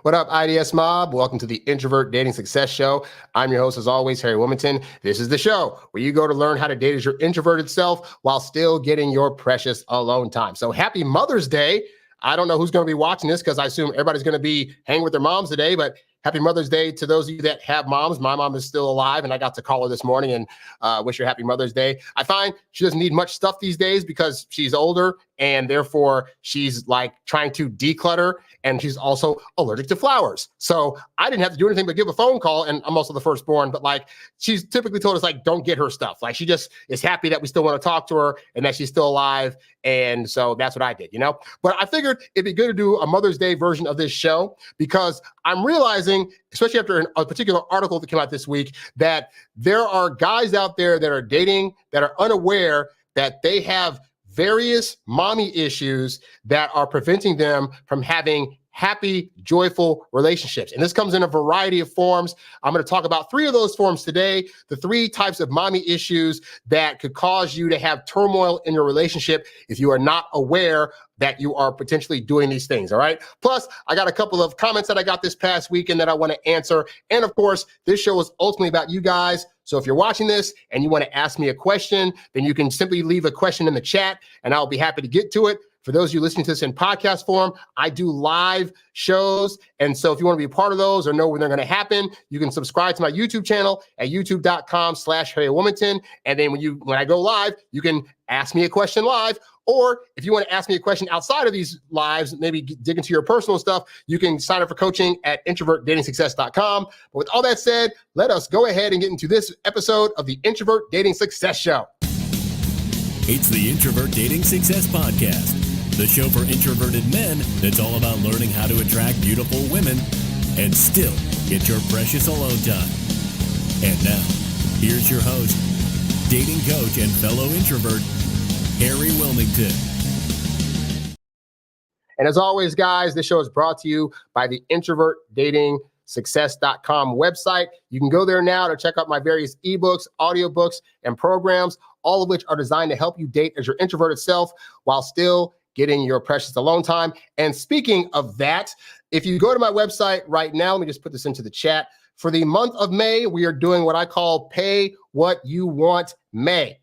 What up, IDS Mob? Welcome to the Introvert Dating Success Show. I'm your host, as always, Harry Wilmington. This is the show where you go to learn how to date as your introverted self while still getting your precious alone time. So happy Mother's Day. I don't know who's going to be watching this because I assume everybody's going to be hanging with their moms today, but happy Mother's Day to those of you that have moms. My mom is still alive, and I got to call her this morning and wish her happy Mother's Day. I find she doesn't need much stuff these days because she's older, and therefore she's like trying to declutter, and she's also allergic to flowers. So I didn't have to do anything but give a phone call, and I'm also the firstborn, but like she's typically told us, like, don't get her stuff. Like she just is happy that we still want to talk to her and that she's still alive. And so that's what I did, you know? But I figured it'd be good to do a Mother's Day version of this show because I'm realizing, especially after a particular article that came out this week, that there are guys out there that are dating that are unaware that they have various mommy issues that are preventing them from having happy, joyful relationships. And this comes in a variety of forms. I'm going to talk about 3 of those forms today, the 3 types of mommy issues that could cause you to have turmoil in your relationship if you are not aware that you are potentially doing these things, all right? Plus, I got a couple of comments that I got this past weekend that I want to answer. And of course, this show is ultimately about you guys. So if you're watching this and you want to ask me a question, then you can simply leave a question in the chat and I'll be happy to get to it. For those of you listening to this in podcast form, I do live shows. And so if you want to be a part of those or know when they're going to happen, you can subscribe to my YouTube channel at youtube.com/Harry Wilmington. And then when I go live, you can ask me a question live. Or if you want to ask me a question outside of these lives, maybe dig into your personal stuff, you can sign up for coaching at introvertdatingsuccess.com. But with all that said, let us go ahead and get into this episode of the Introvert Dating Success Show. It's the Introvert Dating Success Podcast, the show for introverted men that's all about learning how to attract beautiful women and still get your precious alone time. And now, here's your host, dating coach and fellow introvert, Harry Wilmington. And as always, guys, this show is brought to you by the introvertdatingsuccess.com website. You can go there now to check out my various ebooks, audiobooks, and programs, all of which are designed to help you date as your introverted self while still getting your precious alone time. And speaking of that, if you go to my website right now, let me just put this into the chat. For the month of May, we are doing what I call Pay What You Want May.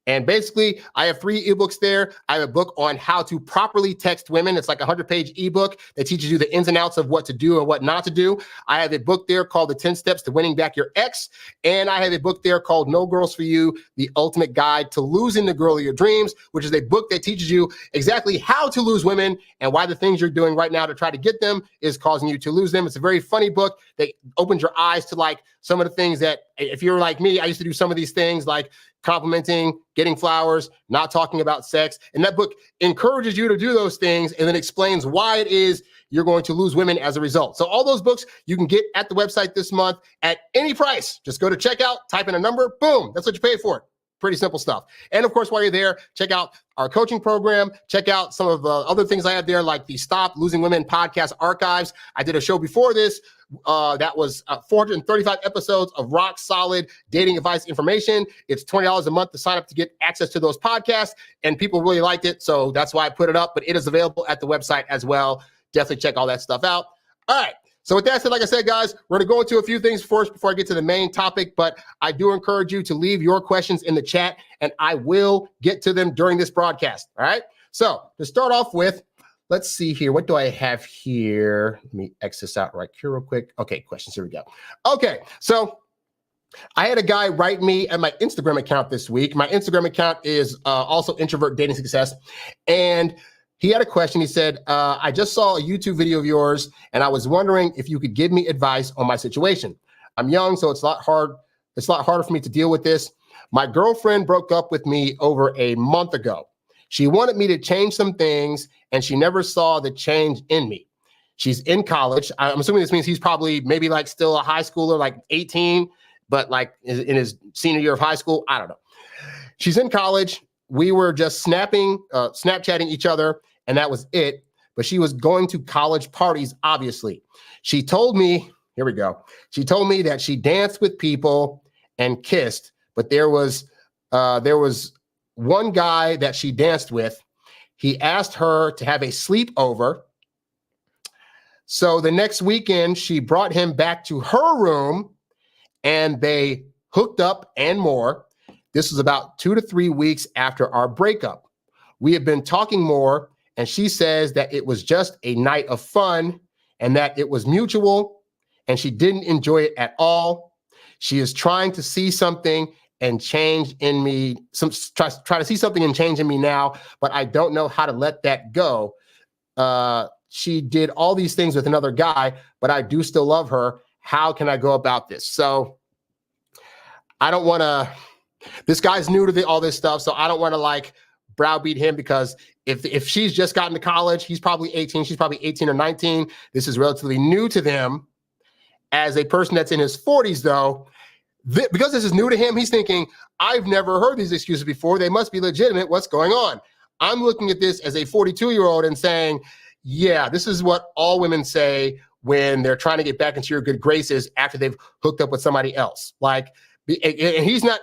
And basically, I have 3 ebooks there. I have a book on how to properly text women. It's like a 100-page ebook that teaches you the ins and outs of what to do and what not to do. I have a book there called The 10 Steps to Winning Back Your Ex. And I have a book there called No Girls for You, The Ultimate Guide to Losing the Girl of Your Dreams, which is a book that teaches you exactly how to lose women and why the things you're doing right now to try to get them is causing you to lose them. It's a very funny book that opens your eyes to like some of the things that, if you're like me, I used to do some of these things like complimenting, getting flowers, not talking about sex. And that book encourages you to do those things and then explains why it is you're going to lose women as a result. So all those books you can get at the website this month at any price. Just go to checkout, type in a number, boom, that's what you pay for it. Pretty simple stuff. And of course, while you're there, check out our coaching program. Check out some of the other things I have there, like the Stop Losing Women podcast archives. I did a show before this that was 435 episodes of rock solid dating advice information. It's $20 a month to sign up to get access to those podcasts, and people really liked it. So that's why I put it up, but it is available at the website as well. Definitely check all that stuff out. All right. So with that said, like I said, guys, we're going to go into a few things first before I get to the main topic, but I do encourage you to leave your questions in the chat, and I will get to them during this broadcast, all right? So to start off with, let's see here. What do I have here? Let me X this out right here real quick. Okay, questions. Here we go. Okay, so I had a guy write me at my Instagram account this week. My Instagram account is also Introvert Dating Success, and he had a question. He said, I just saw a YouTube video of yours, and I was wondering if you could give me advice on my situation. I'm young, so it's a lot harder for me to deal with this. My girlfriend broke up with me over a month ago. She wanted me to change some things, and she never saw the change in me. She's in college. I'm assuming this means he's probably maybe like still a high schooler, like 18, but like in his senior year of high school. I don't know. She's in college. We were just Snapchatting each other, and that was it. But she was going to college parties, obviously. She told me, here we go. She told me that she danced with people and kissed, but there was one guy that she danced with. He asked her to have a sleepover. So the next weekend, she brought him back to her room and they hooked up and more. This was about 2 to 3 weeks after our breakup. We had been talking more, and she says that it was just a night of fun and that it was mutual, and she didn't enjoy it at all. She is trying to see something and change in me, try to see something and change in me now, but I don't know how to let that go. She did all these things with another guy, but I do still love her. How can I go about this? So I don't want to, this guy's new to all this stuff, so I don't want to like browbeat him, because if she's just gotten to college, he's probably 18, she's probably 18 or 19. This is relatively new to them. As a person that's in his 40s, though, because this is new to him, he's thinking, I've never heard these excuses before. They must be legitimate. What's going on? I'm looking at this as a 42-year-old and saying, yeah, this is what all women say when they're trying to get back into your good graces after they've hooked up with somebody else. Like, and he's not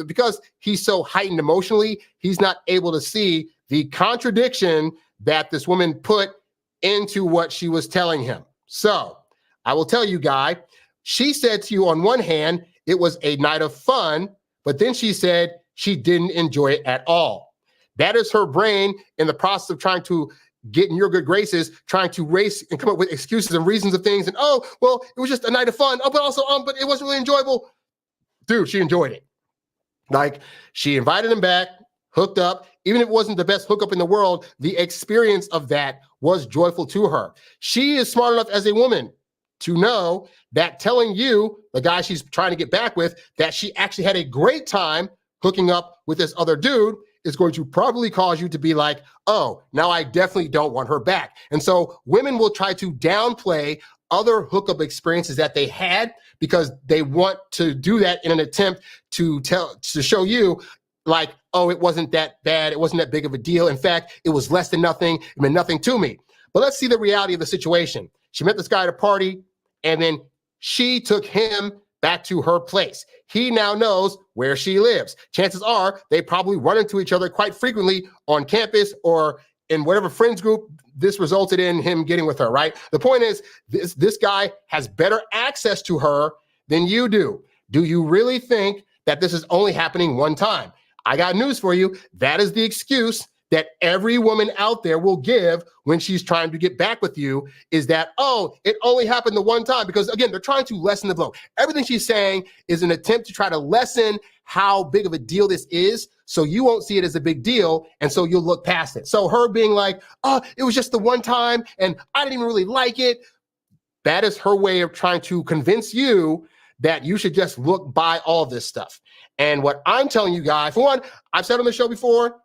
because he's so heightened emotionally, he's not able to see the contradiction that this woman put into what she was telling him. So I will tell you, guy, she said to you on one hand, it was a night of fun, but then she said she didn't enjoy it at all. That is her brain in the process of trying to get in your good graces, trying to race and come up with excuses and reasons of things. And, oh, well, it was just a night of fun. Oh, but also, but it wasn't really enjoyable. Dude, she enjoyed it. Like, she invited him back, hooked up. Even if it wasn't the best hookup in the world, the experience of that was joyful to her. She is smart enough as a woman to know that telling you, the guy she's trying to get back with, that she actually had a great time hooking up with this other dude is going to probably cause you to be like, oh, now I definitely don't want her back. And so women will try to downplay other hookup experiences that they had because they want to do that in an attempt to show you like, oh, it wasn't that bad. It wasn't that big of a deal. In fact, it was less than nothing. It meant nothing to me. But let's see the reality of the situation. She met this guy at a party, and then she took him back to her place. He now knows where she lives. Chances are they probably run into each other quite frequently on campus or in whatever friends group this resulted in him getting with her, right? The point is, this guy has better access to her than you do. Do you really think that this is only happening one time? I got news for you. That is the excuse that every woman out there will give when she's trying to get back with you, is that, oh, it only happened the one time. Because again, they're trying to lessen the blow. Everything she's saying is an attempt to try to lessen how big of a deal this is, so you won't see it as a big deal, and so you'll look past it. So her being like, oh, it was just the one time, and I didn't even really like it, that is her way of trying to convince you that you should just look by all this stuff. And what I'm telling you guys, for one, I've said on the show before,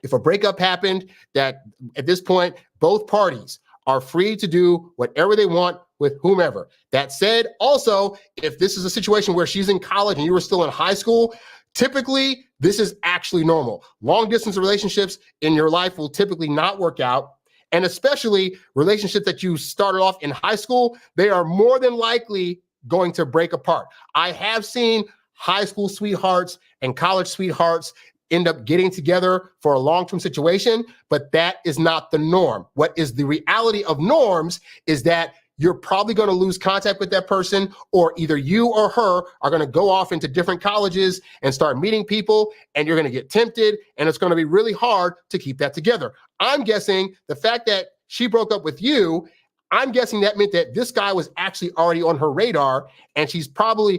if a breakup happened, that at this point, both parties are free to do whatever they want with whomever. That said, also, if this is a situation where she's in college and you were still in high school, typically, this is actually normal. Long distance relationships in your life will typically not work out. And especially relationships that you started off in high school, they are more than likely going to break apart. I have seen high school sweethearts and college sweethearts end up getting together for a long-term situation, but that is not the norm. What is the reality of norms is that you're probably going to lose contact with that person, or either you or her are going to go off into different colleges and start meeting people, and you're going to get tempted, and it's going to be really hard to keep that together. I'm guessing the fact that she broke up with you, I'm guessing that meant that this guy was actually already on her radar, and she probably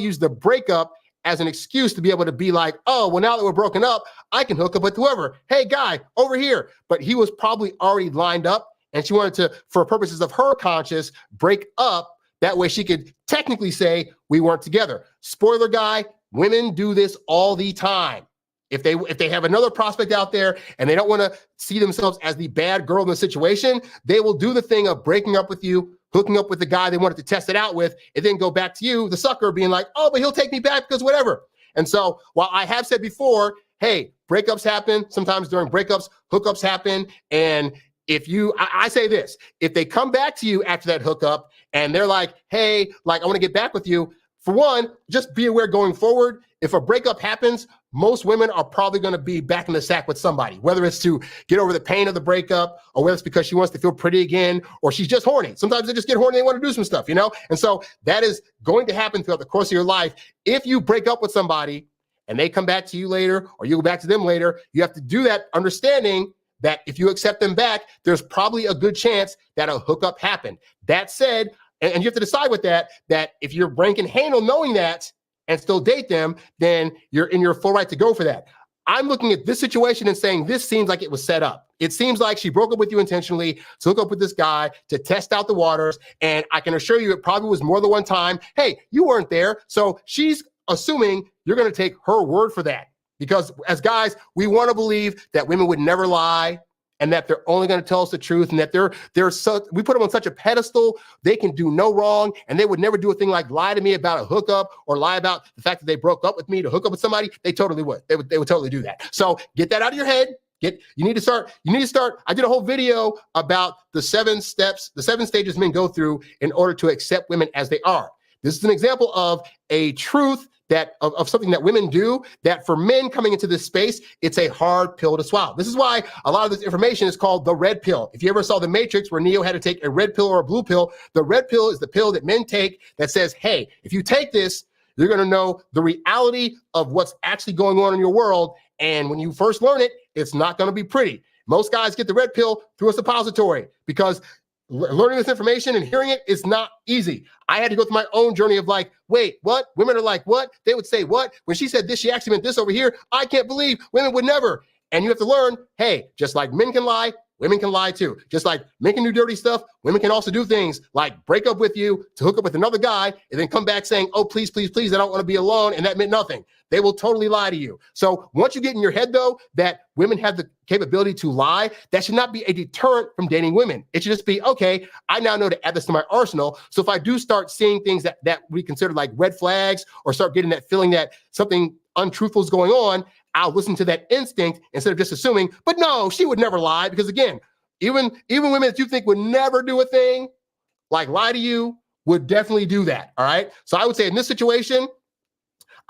used the breakup as an excuse to be able to be like, oh, well, now that we're broken up, I can hook up with whoever. Hey, guy, over here. But he was probably already lined up, and she wanted to, for purposes of her conscience, break up. That way she could technically say we weren't together. Spoiler guy, women do this all the time. If they have another prospect out there and they don't want to see themselves as the bad girl in the situation, they will do the thing of breaking up with you, hooking up with the guy they wanted to test it out with, and then go back to you, the sucker, being like, oh, but he'll take me back because whatever. And so while I have said before, hey, breakups happen, sometimes during breakups, hookups happen. And I say this, if they come back to you after that hookup and they're like, hey, like, I want to get back with you, for one, just be aware going forward, if a breakup happens, most women are probably going to be back in the sack with somebody, whether it's to get over the pain of the breakup or whether it's because she wants to feel pretty again or she's just horny. Sometimes they just get horny, they want to do some stuff, you know? And so that is going to happen throughout the course of your life. If you break up with somebody and they come back to you later or you go back to them later, you have to do that understanding that if you accept them back, there's probably a good chance that a hookup happened. That said, and you have to decide with that if your brain can handle knowing that and still date them, then you're in your full right to go for that. I'm looking at this situation and saying, this seems like it was set up. It seems like she broke up with you intentionally to hook up with this guy, to test out the waters. And I can assure you it probably was more than one time. Hey, you weren't there. So she's assuming you're going to take her word for that. Because as guys, we want to believe that women would never lie and that they're only going to tell us the truth and that we put them on such a pedestal, they can do no wrong and they would never do a thing like lie to me about a hookup or lie about the fact that they broke up with me to hook up with somebody. They totally would. They would totally do that. So get that out of your head. You need to start. I did a whole video about the 7 steps, the 7 stages men go through in order to accept women as they are. This is an example of a truth of something that women do that for men coming into this space, it's a hard pill to swallow. This is why a lot of this information is called the red pill. If you ever saw The Matrix where Neo had to take a red pill or a blue pill, the red pill is the pill that men take that says, hey, if you take this, you're going to know the reality of what's actually going on in your world. And when you first learn it, it's not going to be pretty. Most guys get the red pill through a suppository because learning this information and hearing it is not easy. I had to go through my own journey of like, wait, what? Women are like, what? They would say, what? When she said this, she actually meant this over here. I can't believe women would never. And you have to learn, hey, just like men can lie, women can lie too. Just like men can do dirty stuff, women can also do things like break up with you to hook up with another guy and then come back saying, oh, please, please, please, I don't want to be alone. And that meant nothing. They will totally lie to you. So once you get in your head, though, that women have the capability to lie, that should not be a deterrent from dating women. It should just be, okay, I now know to add this to my arsenal. So if I do start seeing things that we consider like red flags or start getting that feeling that something untruthful is going on, I'll listen to that instinct instead of just assuming, but no, she would never lie. Because again, even women that you think would never do a thing, like lie to you, would definitely do that, all right? So I would say in this situation,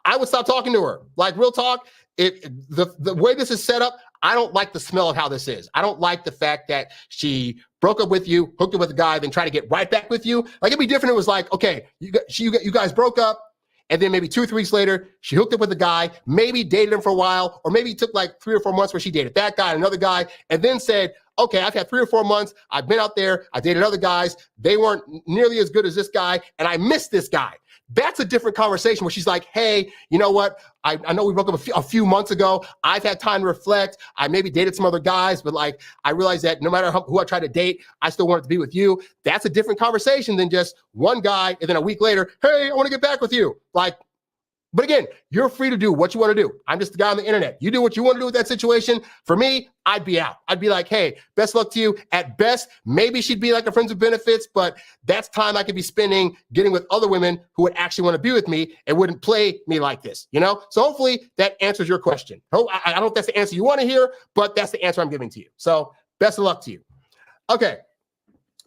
I would stop talking to her. Like real talk, the way this is set up, I don't like the smell of how this is. I don't like the fact that she broke up with you, hooked up with a guy, then tried to get right back with you. Like it'd be different. It was like, okay, you guys broke up. And then maybe 2 or 3 weeks later, she hooked up with a guy, maybe dated him for a while, or maybe it took like 3 or 4 months where she dated that guy and another guy, and then said, okay, I've had 3 or 4 months. I've been out there. I dated other guys. They weren't nearly as good as this guy, and I missed this guy. That's a different conversation where she's like, hey, you know what? I know we broke up a few months ago. I've had time to reflect. I maybe dated some other guys, but like I realized that no matter who I try to date, I still wanted to be with you. That's a different conversation than just one guy, and then a week later, hey, I want to get back with you. Like, but again, you're free to do what you want to do. I'm just a guy on the internet. You do what you want to do with that situation. For me, I'd be out. I'd be like, hey, best luck to you. At best, maybe she'd be like a friends with benefits, but that's time I could be spending getting with other women who would actually want to be with me and wouldn't play me like this, you know? So hopefully that answers your question. I don't know if that's the answer you want to hear, but that's the answer I'm giving to you. So best of luck to you. Okay,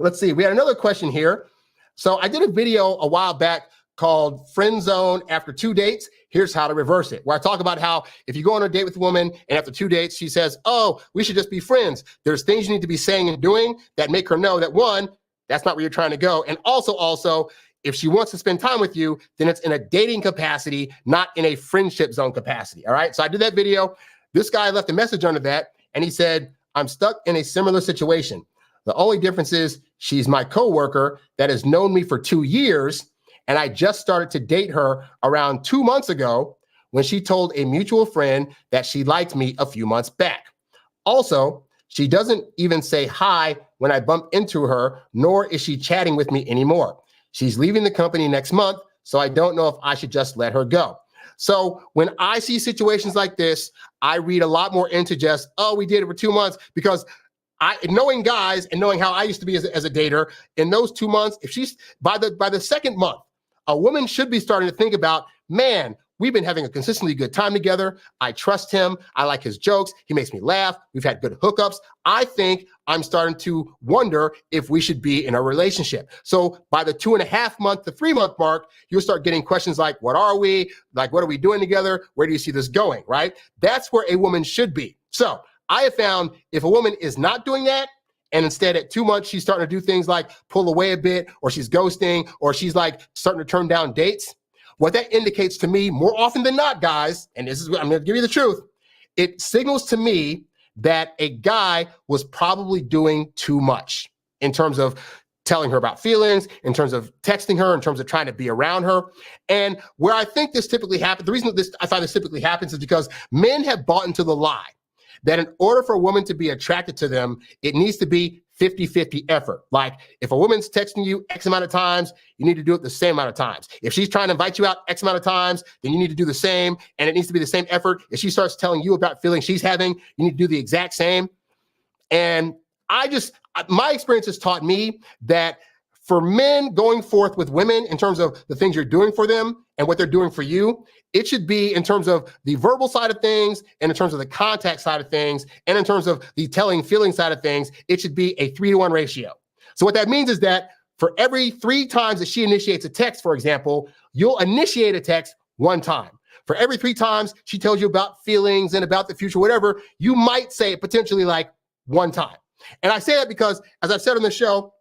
let's see. We had another question here. So I did a video a while back called Friend Zone After 2 Dates. Here's how to reverse it, where I talk about how if you go on a date with a woman and after 2 dates, she says, oh, we should just be friends. There's things you need to be saying and doing that make her know that, one, that's not where you're trying to go. And also, if she wants to spend time with you, then it's in a dating capacity, not in a friendship zone capacity. All right. So I did that video. This guy left a message under that. And he said, I'm stuck in a similar situation. The only difference is she's my coworker that has known me for 2 years. And I just started to date her around 2 months ago when she told a mutual friend that she liked me a few months back. Also, she doesn't even say hi when I bump into her, nor is she chatting with me anymore. She's leaving the company next month, so I don't know if I should just let her go. So when I see situations like this, I read a lot more into just, oh, we dated for 2 months, because knowing guys and knowing how I used to be as a dater, in those 2 months, if she's by the second month, a woman should be starting to think about, man, we've been having a consistently good time together. I trust him. I like his jokes. He makes me laugh. We've had good hookups. I think I'm starting to wonder if we should be in a relationship. So by the 2.5 month to 3 month mark, you'll start getting questions like, what are we? Like, what are we doing together? Where do you see this going, right? That's where a woman should be. So I have found if a woman is not doing that, and instead at 2 months, she's starting to do things like pull away a bit, or she's ghosting, or she's like starting to turn down dates, what that indicates to me more often than not, guys, and this is what I'm going to give you the truth, it signals to me that a guy was probably doing too much in terms of telling her about feelings, in terms of texting her, in terms of trying to be around her. And where I think this typically happens, the reason I find this typically happens is because men have bought into the lie that in order for a woman to be attracted to them, it needs to be 50-50 effort. Like if a woman's texting you X amount of times, you need to do it the same amount of times. If she's trying to invite you out X amount of times, then you need to do the same, and it needs to be the same effort. If she starts telling you about feelings she's having, you need to do the exact same. And my experience has taught me that for men going forth with women in terms of the things you're doing for them and what they're doing for you, it should be in terms of the verbal side of things and in terms of the contact side of things and in terms of the telling feeling side of things, it should be a 3-to-1 ratio. So what that means is that for every 3 times that she initiates a text, for example, you'll initiate a text 1 time. For every 3 times she tells you about feelings and about the future, whatever, you might say it potentially like 1 time. And I say that because, as I've said on the show,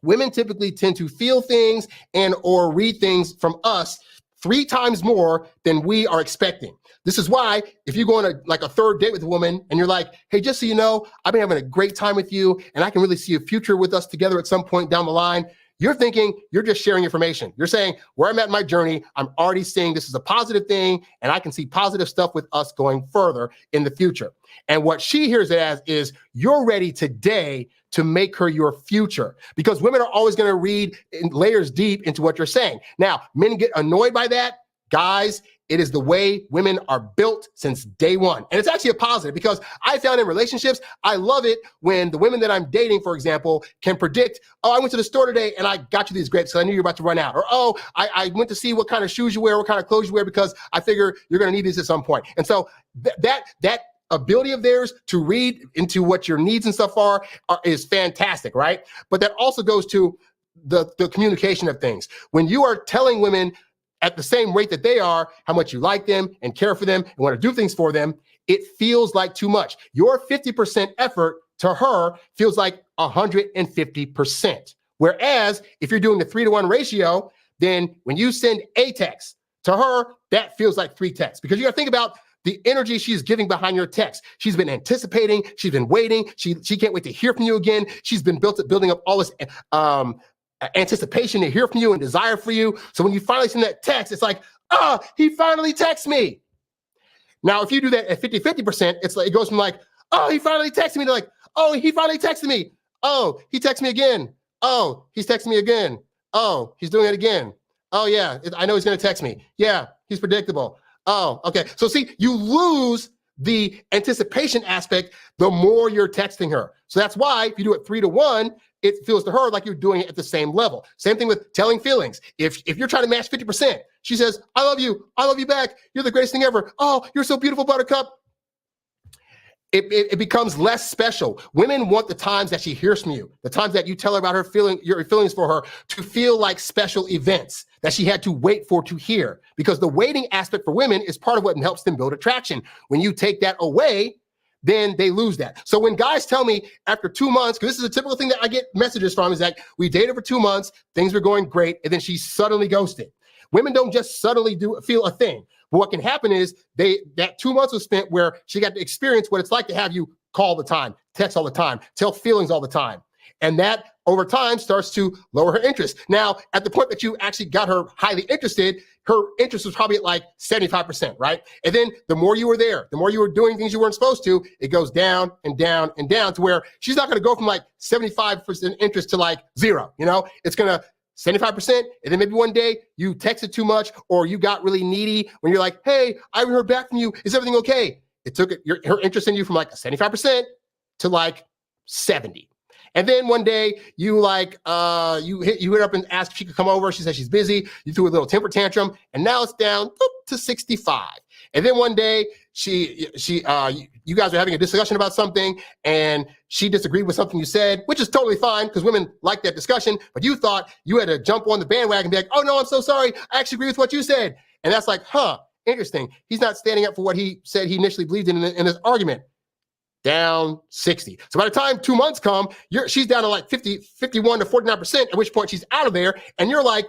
women typically tend to feel things and or read things from us 3 times more than we are expecting. This is why if you go on a 3rd date with a woman and you're like, hey, just so you know, I've been having a great time with you and I can really see a future with us together at some point down the line, you're thinking you're just sharing information. You're saying where I'm at in my journey, I'm already seeing this is a positive thing and I can see positive stuff with us going further in the future. And what she hears it as is you're ready today to make her your future, because women are always going to read in layers deep into what you're saying. Now, men get annoyed by that. Guys, it is the way women are built since day one. And it's actually a positive because I found in relationships, I love it when the women that I'm dating, for example, can predict, oh, I went to the store today and I got you these grapes because I knew you were about to run out. Or, oh, I went to see what kind of shoes you wear, what kind of clothes you wear because I figure you're going to need these at some point. And so that ability of theirs to read into what your needs and stuff are is fantastic, right? But that also goes to the communication of things. When you are telling women at the same rate that they are how much you like them and care for them and want to do things for them, it feels like too much. Your 50% effort to her feels like 150%. Whereas if you're doing the 3-to-1 ratio, then when you send a text to her, that feels like 3 texts, because you got to think about the energy she's giving behind your text. She's been anticipating. She's been waiting. She can't wait to hear from you again. She's been building up all this anticipation to hear from you and desire for you. So when you finally send that text, it's like, he finally texts me. Now, if you do that at 50-50%, it's like, it goes from like, oh, he finally texted me to like, oh, he finally texted me. Oh, he texted me again. Oh, he's texting me again. Oh, he's doing it again. Oh, yeah, I know he's going to text me. Yeah, he's predictable. Oh, okay. So see, you lose the anticipation aspect the more you're texting her. So that's why if you do it 3-to-1, it feels to her like you're doing it at the same level. Same thing with telling feelings. If you're trying to match 50%, she says, I love you back. You're the greatest thing ever. Oh, you're so beautiful, Buttercup. It becomes less special. Women want the times that she hears from you, the times that you tell her about your feelings for her, to feel like special events that she had to wait for to hear, because the waiting aspect for women is part of what helps them build attraction. When you take that away, then they lose that. So when guys tell me after 2 months, because this is a typical thing that I get messages from, is that we dated for 2 months, things were going great, and then she suddenly ghosted. Women don't just suddenly feel a thing. But what can happen is that 2 months was spent where she got to experience what it's like to have you call all the time, text all the time, tell feelings all the time. And that over time starts to lower her interest. Now, at the point that you actually got her highly interested, her interest was probably at like 75%, right? And then the more you were there, the more you were doing things you weren't supposed to, it goes down and down and down to where she's not going to go from like 75% interest to like 0, It's going to 75%, and then maybe one day you texted too much or you got really needy when you're like, hey, I haven't heard back from you. Is everything okay? It took her interest in you from like 75% to like 70. And then one day you you hit her up and ask if she could come over. She said she's busy. You threw a little temper tantrum, and now it's down to 65. And then one day you guys are having a discussion about something, and she disagreed with something you said, which is totally fine because women like that discussion. But you thought you had to jump on the bandwagon and be like, "Oh no, I'm so sorry. I actually agree with what you said." And that's like, interesting. He's not standing up for what he said he initially believed in this argument. Down 60. So by the time 2 months come, she's down to like 51 to 49%, at which point she's out of there. And you're like,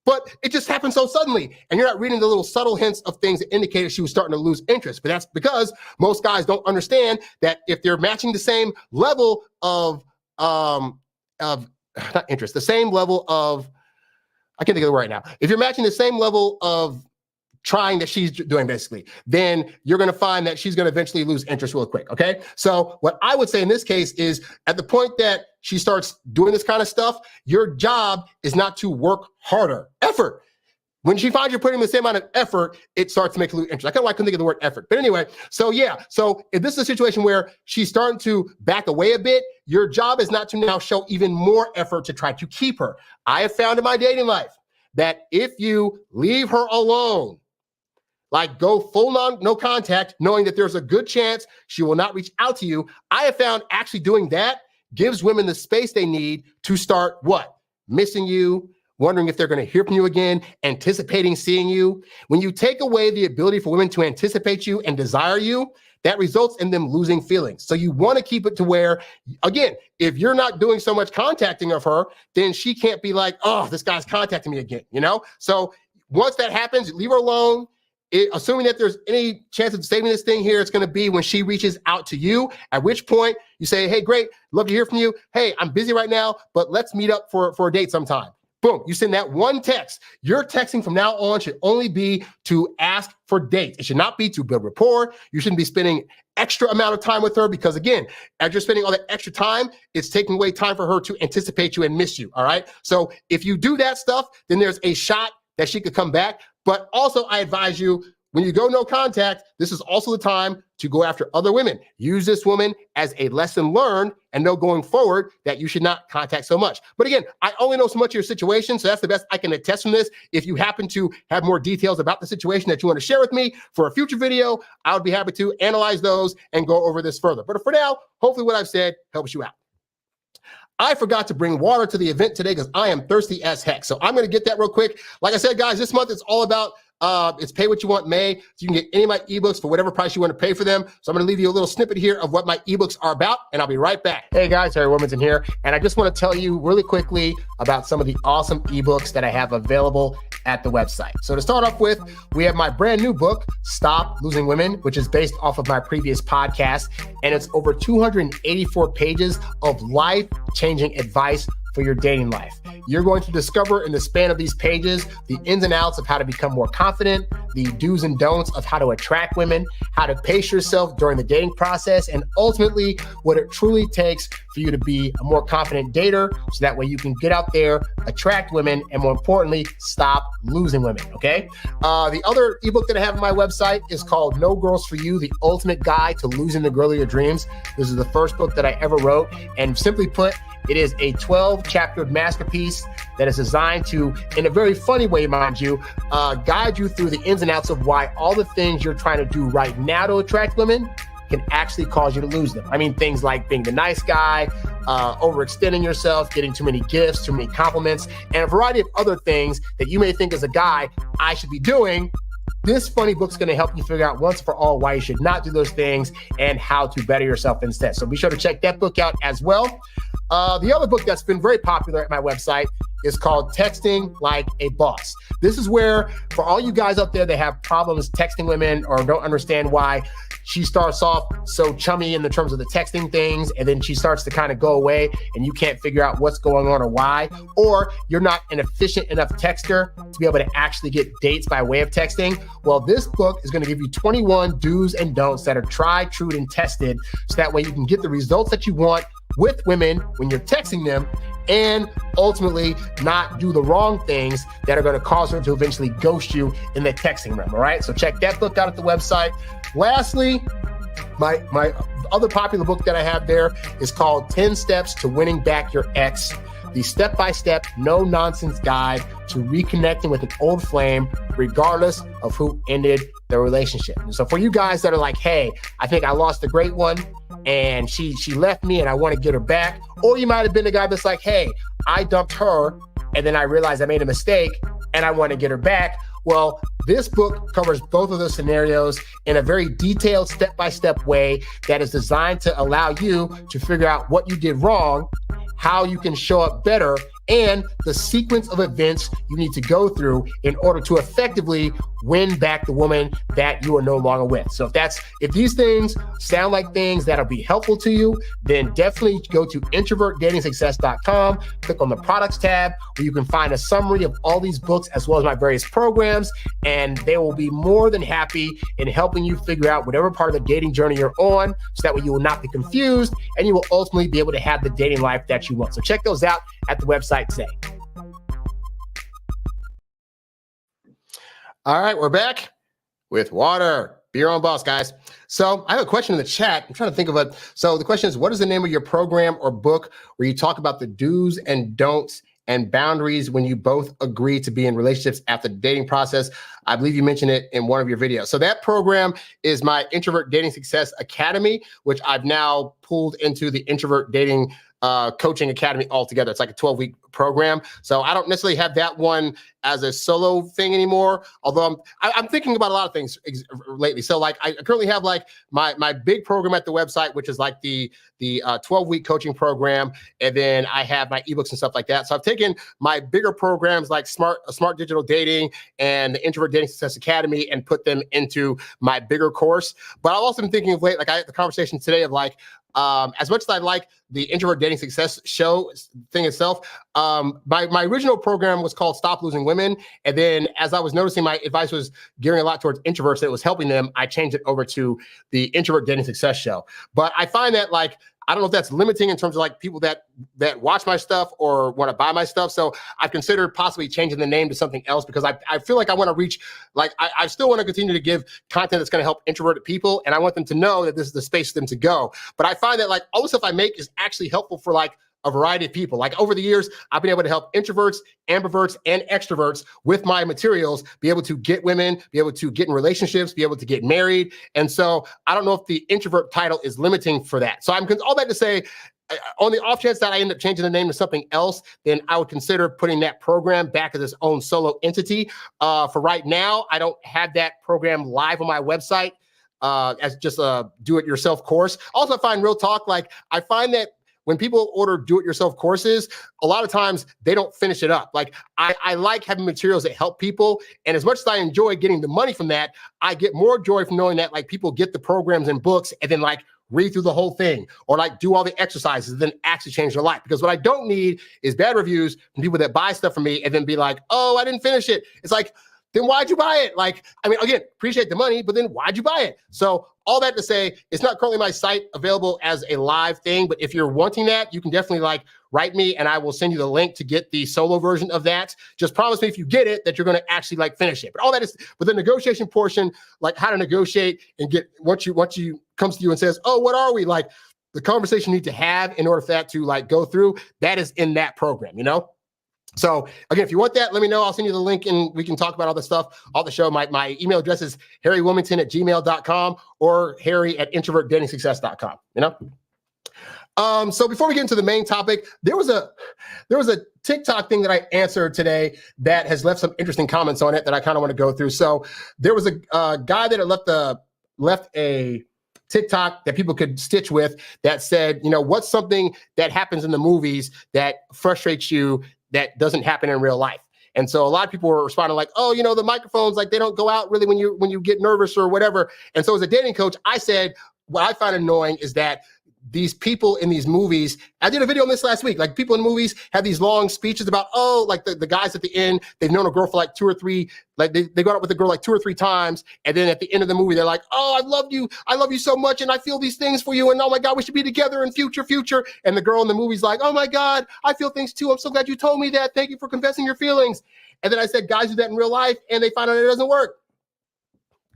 but it just happened so suddenly. And you're not reading the little subtle hints of things that indicated she was starting to lose interest. But that's because most guys don't understand that if they're matching the same level of not interest, the same level of, I can't think of the word right now. If you're matching the same level of trying that she's doing, basically, then you're going to find that she's going to eventually lose interest real quick. Okay. So what I would say in this case is at the point that she starts doing this kind of stuff, your job is not to work harder. Effort. When she finds you're putting the same amount of effort, it starts to make her lose interest. I kind of couldn't think of the word effort. But anyway, so yeah. So if this is a situation where she's starting to back away a bit, your job is not to now show even more effort to try to keep her. I have found in my dating life that if you leave her alone, like go full no contact, knowing that there's a good chance she will not reach out to you, I have found actually doing that gives women the space they need to start what? Missing you, wondering if they're going to hear from you again, anticipating seeing you. When you take away the ability for women to anticipate you and desire you, that results in them losing feelings. So you want to keep it to where, again, if you're not doing so much contacting of her, then she can't be like, oh, this guy's contacting me again, you know? So once that happens, leave her alone. Assuming that there's any chance of saving this thing here, it's going to be when she reaches out to you, at which point you say, hey, great, love to hear from you. Hey, I'm busy right now, but let's meet up for a date sometime. Boom, you send that one text. Your texting from now on should only be to ask for dates. It should not be to build rapport. You shouldn't be spending extra amount of time with her because, again, as you're spending all that extra time, it's taking away time for her to anticipate you and miss you, all right? So if you do that stuff, then there's a shot that she could come back. But also, I advise you, when you go no contact, this is also the time to go after other women. Use this woman as a lesson learned and know going forward that you should not contact so much. But again, I only know so much of your situation, so that's the best I can attest from this. If you happen to have more details about the situation that you want to share with me for a future video, I would be happy to analyze those and go over this further. But for now, hopefully what I've said helps you out. I forgot to bring water to the event today because I am thirsty as heck. So I'm going to get that real quick. Like I said, guys, this month it's all about it's Pay What You Want May. So you can get any of my ebooks for whatever price you want to pay for them. So I'm going to leave you a little snippet here of what my ebooks are about, and I'll be right back. Hey guys, Harry Wilmington here. And I just want to tell you really quickly about some of the awesome ebooks that I have available at the website. So to start off with, we have my brand new book, Stop Losing Women, which is based off of my previous podcast. And it's over 284 pages of life-changing advice for your dating life. You're going to discover in the span of these pages the ins and outs of how to become more confident, the do's and don'ts of how to attract women, how to pace yourself during the dating process, and ultimately what it truly takes for you to be a more confident dater so that way you can get out there, attract women, and more importantly, stop losing women, okay? The other ebook that I have on my website is called No Girls For You, The Ultimate Guide to Losing the Girl of Your Dreams. This is the first book that I ever wrote, and simply put, it is a 12-chapter masterpiece that is designed to, in a very funny way, mind you, guide you through the ins and outs of why all the things you're trying to do right now to attract women can actually cause you to lose them. I mean, things like being the nice guy, overextending yourself, getting too many gifts, too many compliments, and a variety of other things that you may think as a guy I should be doing. This funny book's going to help you figure out once for all why you should not do those things and how to better yourself instead. So be sure to check that book out as well. The other book that's been very popular at my website is called Texting Like a Boss. This is where, for all you guys out there that have problems texting women or don't understand why she starts off so chummy in the terms of the texting things, and then she starts to kind of go away and you can't figure out what's going on or why, or you're not an efficient enough texter to be able to actually get dates by way of texting. Well, this book is going to give you 21 do's and don'ts that are tried, true, and tested, so that way you can get the results that you want with women when you're texting them, and ultimately not do the wrong things that are going to cause her to eventually ghost you in the texting realm. All right. So check that book out at the website. Lastly, My other popular book that I have there is called 10 Steps to Winning Back Your Ex, the step-by-step, no-nonsense guide to reconnecting with an old flame, regardless of who ended the relationship. And so for you guys that are like, hey, I think I lost a great one and she left me and I want to get her back, or you might have been the guy that's like, hey, I dumped her and then I realized I made a mistake and I want to get her back. Well, this book covers both of those scenarios in a very detailed step-by-step way that is designed to allow you to figure out what you did wrong, how you can show up better, and the sequence of events you need to go through in order to effectively win back the woman that you are no longer with. So if these things sound like things that'll be helpful to you, then definitely go to introvertdatingsuccess.com, click on the products tab where you can find a summary of all these books as well as my various programs, and they will be more than happy in helping you figure out whatever part of the dating journey you're on, so that way you will not be confused and you will ultimately be able to have the dating life that you want. So check those out at the website today. All right, we're back with water. Be your own boss, guys. So I have a question in the chat. I'm trying to think of it. So the question is, what is the name of your program or book where you talk about the do's and don'ts and boundaries when you both agree to be in relationships after the dating process? I believe you mentioned it in one of your videos. So that program is my Introvert Dating Success Academy, which I've now pulled into the Introvert Dating Coaching Academy altogether. It's like a 12-week program. So I don't necessarily have that one as a solo thing anymore, although I'm thinking about a lot of things lately. So like I currently have like my big program at the website, which is like the 12-week coaching program. And then I have my ebooks and stuff like that. So I've taken my bigger programs like Smart Digital Dating and the Introvert Dating Success Academy and put them into my bigger course. But I've also been thinking of late, like I had the conversation today of like, as much as I like the Introvert Dating Success show thing itself, my original program was called Stop Losing Women. And then as I was noticing my advice was gearing a lot towards introverts, that it was helping them, I changed it over to the Introvert Dating Success show. But I find that like, I don't know if that's limiting in terms of like people that watch my stuff or want to buy my stuff. So I've considered possibly changing the name to something else because I feel like I want to reach, like I still want to continue to give content that's going to help introverted people. And I want them to know that this is the space for them to go. But I find that like all the stuff I make is actually helpful for like a variety of people. Like over the years, I've been able to help introverts, ambiverts, and extroverts with my materials, be able to get women, be able to get in relationships, be able to get married. And so I don't know if the introvert title is limiting for that. So I'm all that to say, on the off chance that I end up changing the name to something else, then I would consider putting that program back as its own solo entity. For right now, I don't have that program live on my website as just a do-it-yourself course. Also, I find real talk, like I find that when people order do-it-yourself courses, a lot of times they don't finish it up. Like I like having materials that help people. And as much as I enjoy getting the money from that, I get more joy from knowing that like people get the programs and books and then like read through the whole thing or like do all the exercises and then actually change their life. Because what I don't need is bad reviews from people that buy stuff from me and then be like, oh, I didn't finish it. It's like, then why'd you buy it? Like, I mean, again, appreciate the money, but then why'd you buy it? So all that to say, it's not currently my site available as a live thing, but if you're wanting that, you can definitely like write me and I will send you the link to get the solo version of that. Just promise me if you get it that you're going to actually like finish it. But all that is, but the negotiation portion, like how to negotiate and get once you comes to you and says, oh, what are we? Like the conversation you need to have in order for that to like go through, that is in that program, you know? So again, if you want that, let me know. I'll send you the link and we can talk about all the stuff, all the show. My email address is harrywilmington@gmail.com or harry@introvertdatingsuccess.com, you know? So before we get into the main topic, there was a TikTok thing that I answered today that has left some interesting comments on it that I kind of want to go through. So there was a guy that had left a TikTok that people could stitch with that said, you know, what's something that happens in the movies that frustrates you that doesn't happen in real life? And so a lot of people were responding like, oh, you know, the microphones, like they don't go out really when you get nervous or whatever. And so as a dating coach, I said, what I find annoying is that these people in these movies, I did a video on this last week, like people in movies have these long speeches about, oh, like the guys at the end, they've known a girl for like 2 or 3, like they got up with a girl like 2 or 3 times. And then at the end of the movie, they're like, oh, I love you so much. And I feel these things for you. And oh my God, we should be together in future. And the girl in the movie's like, oh my God, I feel things too. I'm so glad you told me that. Thank you for confessing your feelings. And then I said, guys do that in real life and they find out it doesn't work.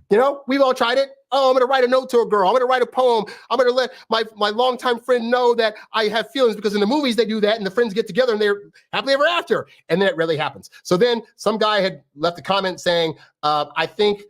We've all tried it. Oh, I'm going to write a note to a girl. I'm going to write a poem. I'm going to let my longtime friend know that I have feelings, because in the movies they do that and the friends get together and they're happily ever after. And then it rarely happens. So then some guy had left a comment saying, I think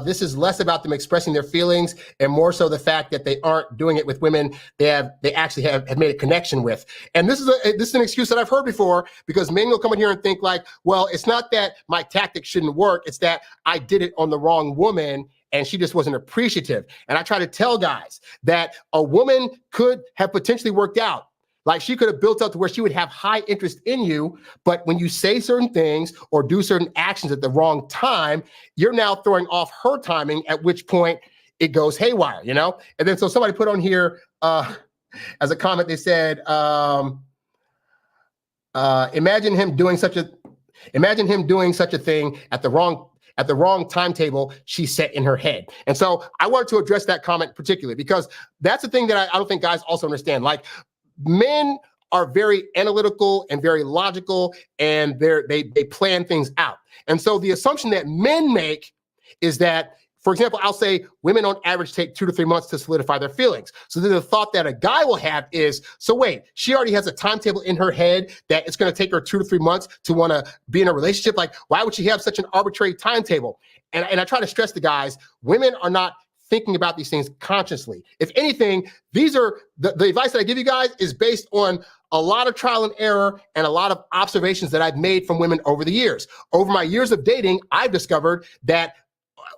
this is less about them expressing their feelings and more so the fact that they aren't doing it with women they actually have made a connection with. And this is an excuse that I've heard before, because men will come in here and think like, well, it's not that my tactic shouldn't work. It's that I did it on the wrong woman and she just wasn't appreciative. And I try to tell guys that a woman could have potentially worked out. Like she could have built up to where she would have high interest in you, but when you say certain things or do certain actions at the wrong time, you're now throwing off her timing, at which point it goes haywire, And then so somebody put on here as a comment, they said, imagine him doing such a thing at the wrong timetable she set in her head. And so I wanted to address that comment particularly, because that's the thing that I don't think guys also understand. Like, men are very analytical and very logical, and they plan things out. And so the assumption that men make is that, for example, I'll say women on average take 2 to 3 months to solidify their feelings. So then the thought that a guy will have is, so wait, she already has a timetable in her head that it's going to take her 2 to 3 months to want to be in a relationship. Like, why would she have such an arbitrary timetable? And I try to stress to guys, women are not thinking about these things consciously. If anything, these are the advice that I give you guys is based on a lot of trial and error and a lot of observations that I've made from women over the years. Over my years of dating, I've discovered that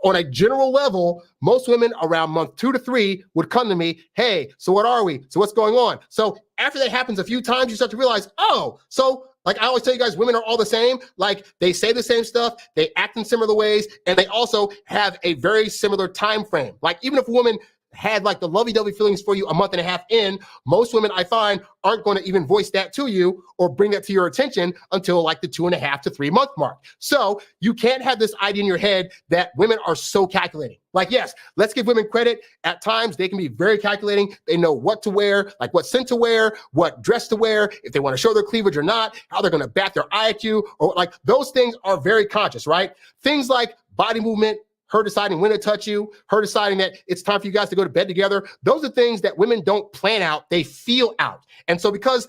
on a general level, most women around month 2 to 3 would come to me, hey, so what are we? So what's going on? So after that happens a few times, you start to realize, oh, so like I always tell you guys, women are all the same. Like, they say the same stuff, they act in similar ways, and they also have a very similar time frame. Like, even if a woman had like the lovey-dovey feelings for you a month and a half in, most women I find aren't going to even voice that to you or bring that to your attention until like the 2.5 to 3 month mark. So you can't have this idea in your head that women are so calculating. Like, yes, let's give women credit. At times they can be very calculating. They know what to wear, like what scent to wear, what dress to wear, if they want to show their cleavage or not, how they're going to bat their eye at you, or like those things are very conscious, right? Things like body movement, her deciding when to touch you, her deciding that it's time for you guys to go to bed together. Those are things that women don't plan out, they feel out. And so because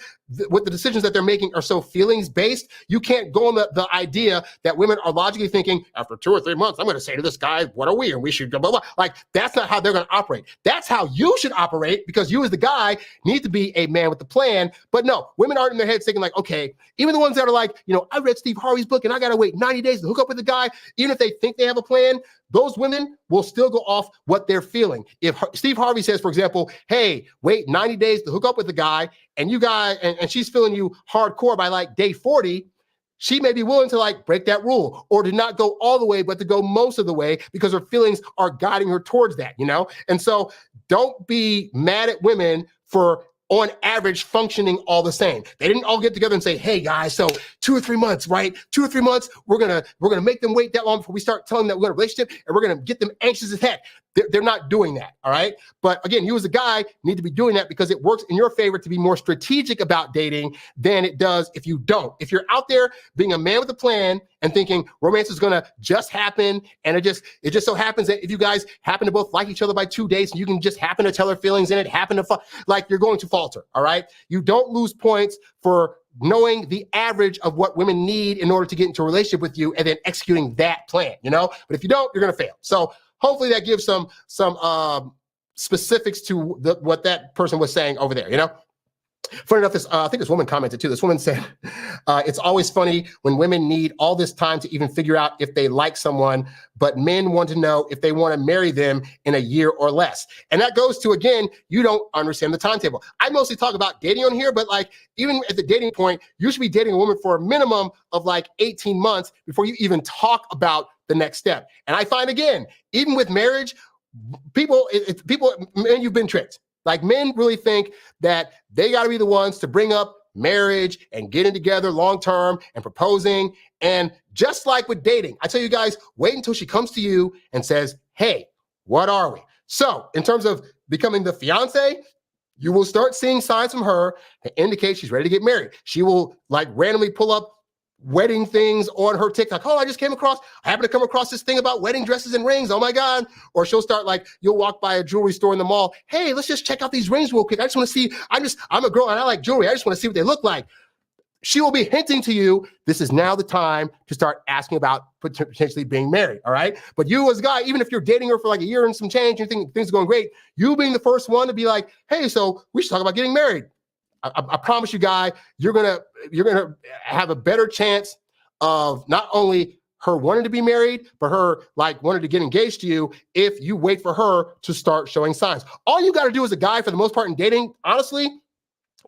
with the decisions that they're making are so feelings based, you can't go on the idea that women are logically thinking, after 2 or 3 months, I'm going to say to this guy, what are we? And we should blah, blah, blah. Like, that's not how they're going to operate. That's how you should operate, because you as the guy need to be a man with the plan. But no, women aren't in their heads thinking like, okay, even the ones that are like, I read Steve Harvey's book and I got to wait 90 days to hook up with the guy, even if they think they have a plan, those women will still go off what they're feeling. If Steve Harvey says, for example, hey, wait 90 days to hook up with the guy, and you guys, and she's feeling you hardcore by like day 40, she may be willing to like break that rule, or to not go all the way, but to go most of the way, because her feelings are guiding her towards that, And so don't be mad at women for on average functioning all the same. They didn't all get together and say, hey guys, so 2 or 3 months, right? 2 or 3 months, we're gonna make them wait that long before we start telling them that we're in a relationship, and we're gonna get them anxious as heck. They're not doing that, all right? But again, you as a guy need to be doing that, because it works in your favor to be more strategic about dating than it does if you don't. If you're out there being a man with a plan and thinking romance is gonna just happen, and it just so happens that if you guys happen to both like each other by 2 days, and you can just happen to tell her feelings and it happen to like, you're going to falter, all right? You don't lose points for knowing the average of what women need in order to get into a relationship with you, and then executing that plan, But if you don't, you're gonna fail. So hopefully that gives some specifics to what that person was saying over there, Funny enough, I think this woman commented too. This woman said, it's always funny when women need all this time to even figure out if they like someone, but men want to know if they want to marry them in a year or less. And that goes to, again, you don't understand the timetable. I mostly talk about dating on here, but like, even at the dating point, you should be dating a woman for a minimum of like 18 months before you even talk about the next step. And I find, again, even with marriage, people, and you've been tricked. Like, men really think that they got to be the ones to bring up marriage and getting together long-term and proposing. And just like with dating, I tell you guys, wait until she comes to you and says, hey, what are we? So in terms of becoming the fiance, you will start seeing signs from her that indicate she's ready to get married. She will like randomly pull up wedding things on her TikTok. Oh, I happened to come across this thing about wedding dresses and rings. Oh my God. Or she'll start like, you'll walk by a jewelry store in the mall. Hey, let's just check out these rings real quick. I just want to see, I'm a girl and I like jewelry. I just want to see what they look like. She will be hinting to you, this is now the time to start asking about potentially being married, all right? But you as a guy, even if you're dating her for like a year and some change, you think things are going great, you being the first one to be like, hey, so we should talk about getting married. I promise you, guy, you're gonna have a better chance of not only her wanting to be married, but her like wanting to get engaged to you if you wait for her to start showing signs. All you got to do as a guy, for the most part in dating, honestly,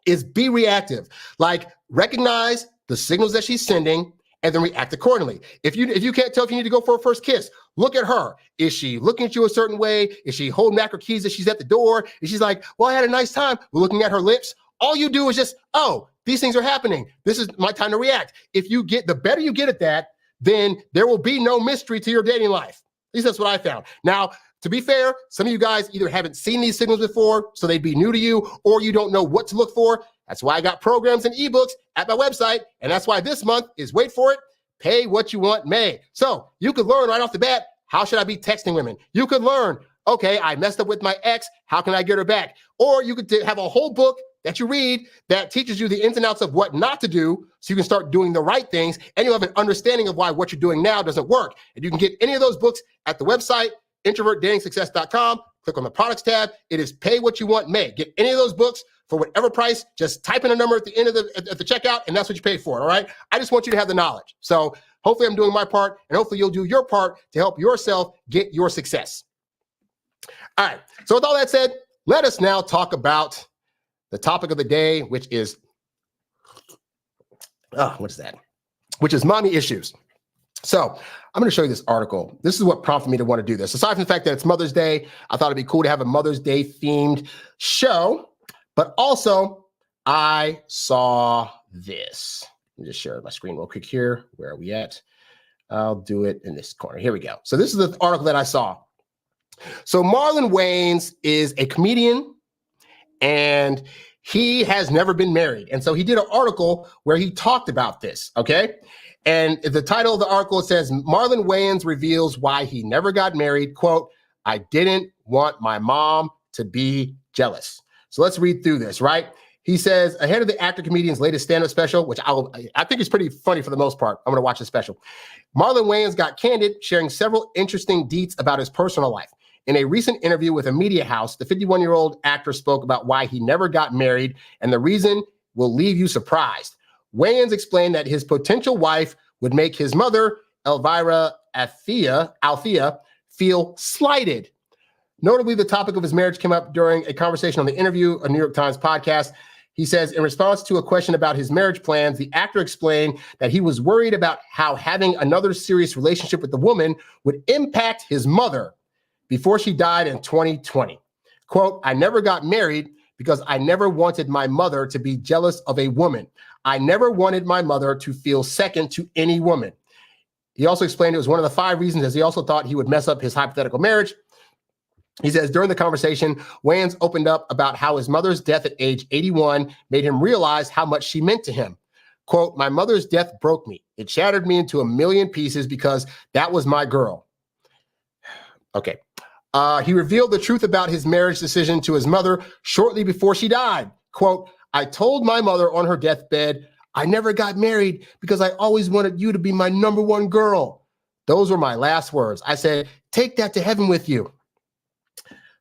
is be reactive. Like recognize the signals that she's sending and then react accordingly. If you can't tell if you need to go for a first kiss, look at her. Is she looking at you a certain way? Is she holding back her keys as she's at the door? Is she's like, well, I had a nice time. We're looking at her lips. All you do is just, oh, these things are happening. This is my time to react. The better you get at that, then there will be no mystery to your dating life. At least that's what I found. Now, to be fair, some of you guys either haven't seen these signals before, so they'd be new to you, or you don't know what to look for. That's why I got programs and ebooks at my website. And that's why this month is, wait for it, pay what you want May. So you could learn right off the bat, how should I be texting women? You could learn, okay, I messed up with my ex. How can I get her back? Or you could have a whole book that you read that teaches you the ins and outs of what not to do so you can start doing the right things, and you'll have an understanding of why what you're doing now doesn't work. And you can get any of those books at the website, introvertdatingsuccess.com. Click on the products tab. It is pay what you want May. Get any of those books for whatever price. Just type in a number at the end of the checkout, and that's what you pay for it, all right? I just want you to have the knowledge. So hopefully I'm doing my part, and hopefully you'll do your part to help yourself get your success. All right, so with all that said, let us now talk about the topic of the day, which is, which is mommy issues. So I'm going to show you this article. This is what prompted me to want to do this. Aside from the fact that it's Mother's Day, I thought it'd be cool to have a Mother's Day themed show, but also I saw this. Let me just share my screen real quick here. Where are we at? I'll do it in this corner. Here we go. So this is the article that I saw. So Marlon Wayans is a comedian, and he has never been married. And so he did an article where he talked about this, okay? And the title of the article says, Marlon Wayans reveals why he never got married. Quote, I didn't want my mom to be jealous. So let's read through this, right? He says, ahead of the actor-comedian's latest stand-up special, which I think is pretty funny for the most part. I'm going to watch the special. Marlon Wayans got candid, sharing several interesting deets about his personal life. In a recent interview with a media house, the 51-year-old actor spoke about why he never got married, and the reason will leave you surprised. Wayans explained that his potential wife would make his mother, Elvira Althea, feel slighted. Notably, the topic of his marriage came up during a conversation on The Interview, a New York Times podcast. He says, in response to a question about his marriage plans, the actor explained that he was worried about how having another serious relationship with the woman would impact his mother before she died in 2020. Quote, I never got married because I never wanted my mother to be jealous of a woman. I never wanted my mother to feel second to any woman. He also explained it was one of the 5 reasons, as he also thought he would mess up his hypothetical marriage. He says, during the conversation, Wayans opened up about how his mother's death at age 81 made him realize how much she meant to him. Quote, my mother's death broke me. It shattered me into a million pieces because that was my girl. Okay. He revealed the truth about his marriage decision to his mother shortly before she died. Quote, I told my mother on her deathbed, I never got married because I always wanted you to be my number one girl. Those were my last words. I said, take that to heaven with you.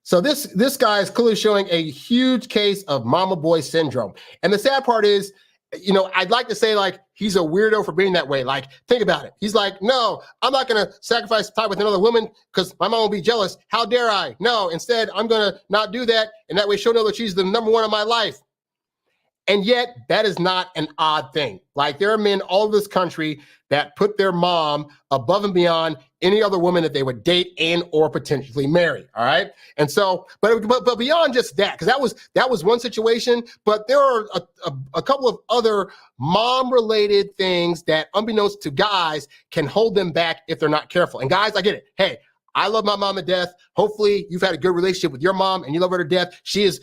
So this guy is clearly showing a huge case of mama boy syndrome. And the sad part is, you know, I'd like to say like he's a weirdo for being that way. Like, think about it. He's like, no, I'm not going to sacrifice time with another woman because my mom will be jealous. How dare I? No, instead, I'm going to not do that. And that way she'll know that she's the number one in my life. And yet that is not an odd thing. Like there are men all over this country that put their mom above and beyond any other woman that they would date and or potentially marry. All right. And so, but beyond just that, because that was one situation, but there are a couple of other mom related things that unbeknownst to guys can hold them back if they're not careful. And guys, I get it. Hey, I love my mom to death. Hopefully you've had a good relationship with your mom and you love her to death. She is,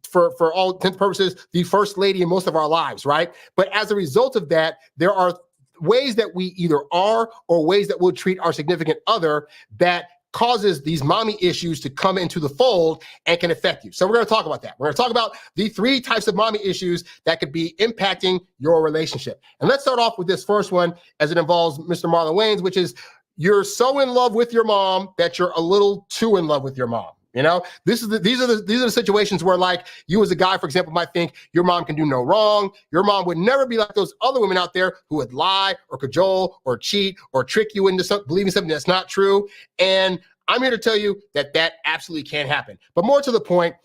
for all intents and purposes, the first lady in most of our lives, right? But as a result of that, there are ways that we either are or ways that we'll treat our significant other that causes these mommy issues to come into the fold and can affect you. So we're going to talk about that. We're going to talk about the 3 types of mommy issues that could be impacting your relationship. And let's start off with this first one as it involves Mr. Marlon Wayans, which is you're so in love with your mom that you're a little too in love with your mom. You know, these are the situations where, like, you as a guy, for example, might think your mom can do no wrong. Your mom would never be like those other women out there who would lie or cajole or cheat or trick you into believing something that's not true. And I'm here to tell you that that absolutely can happen. But more to the point,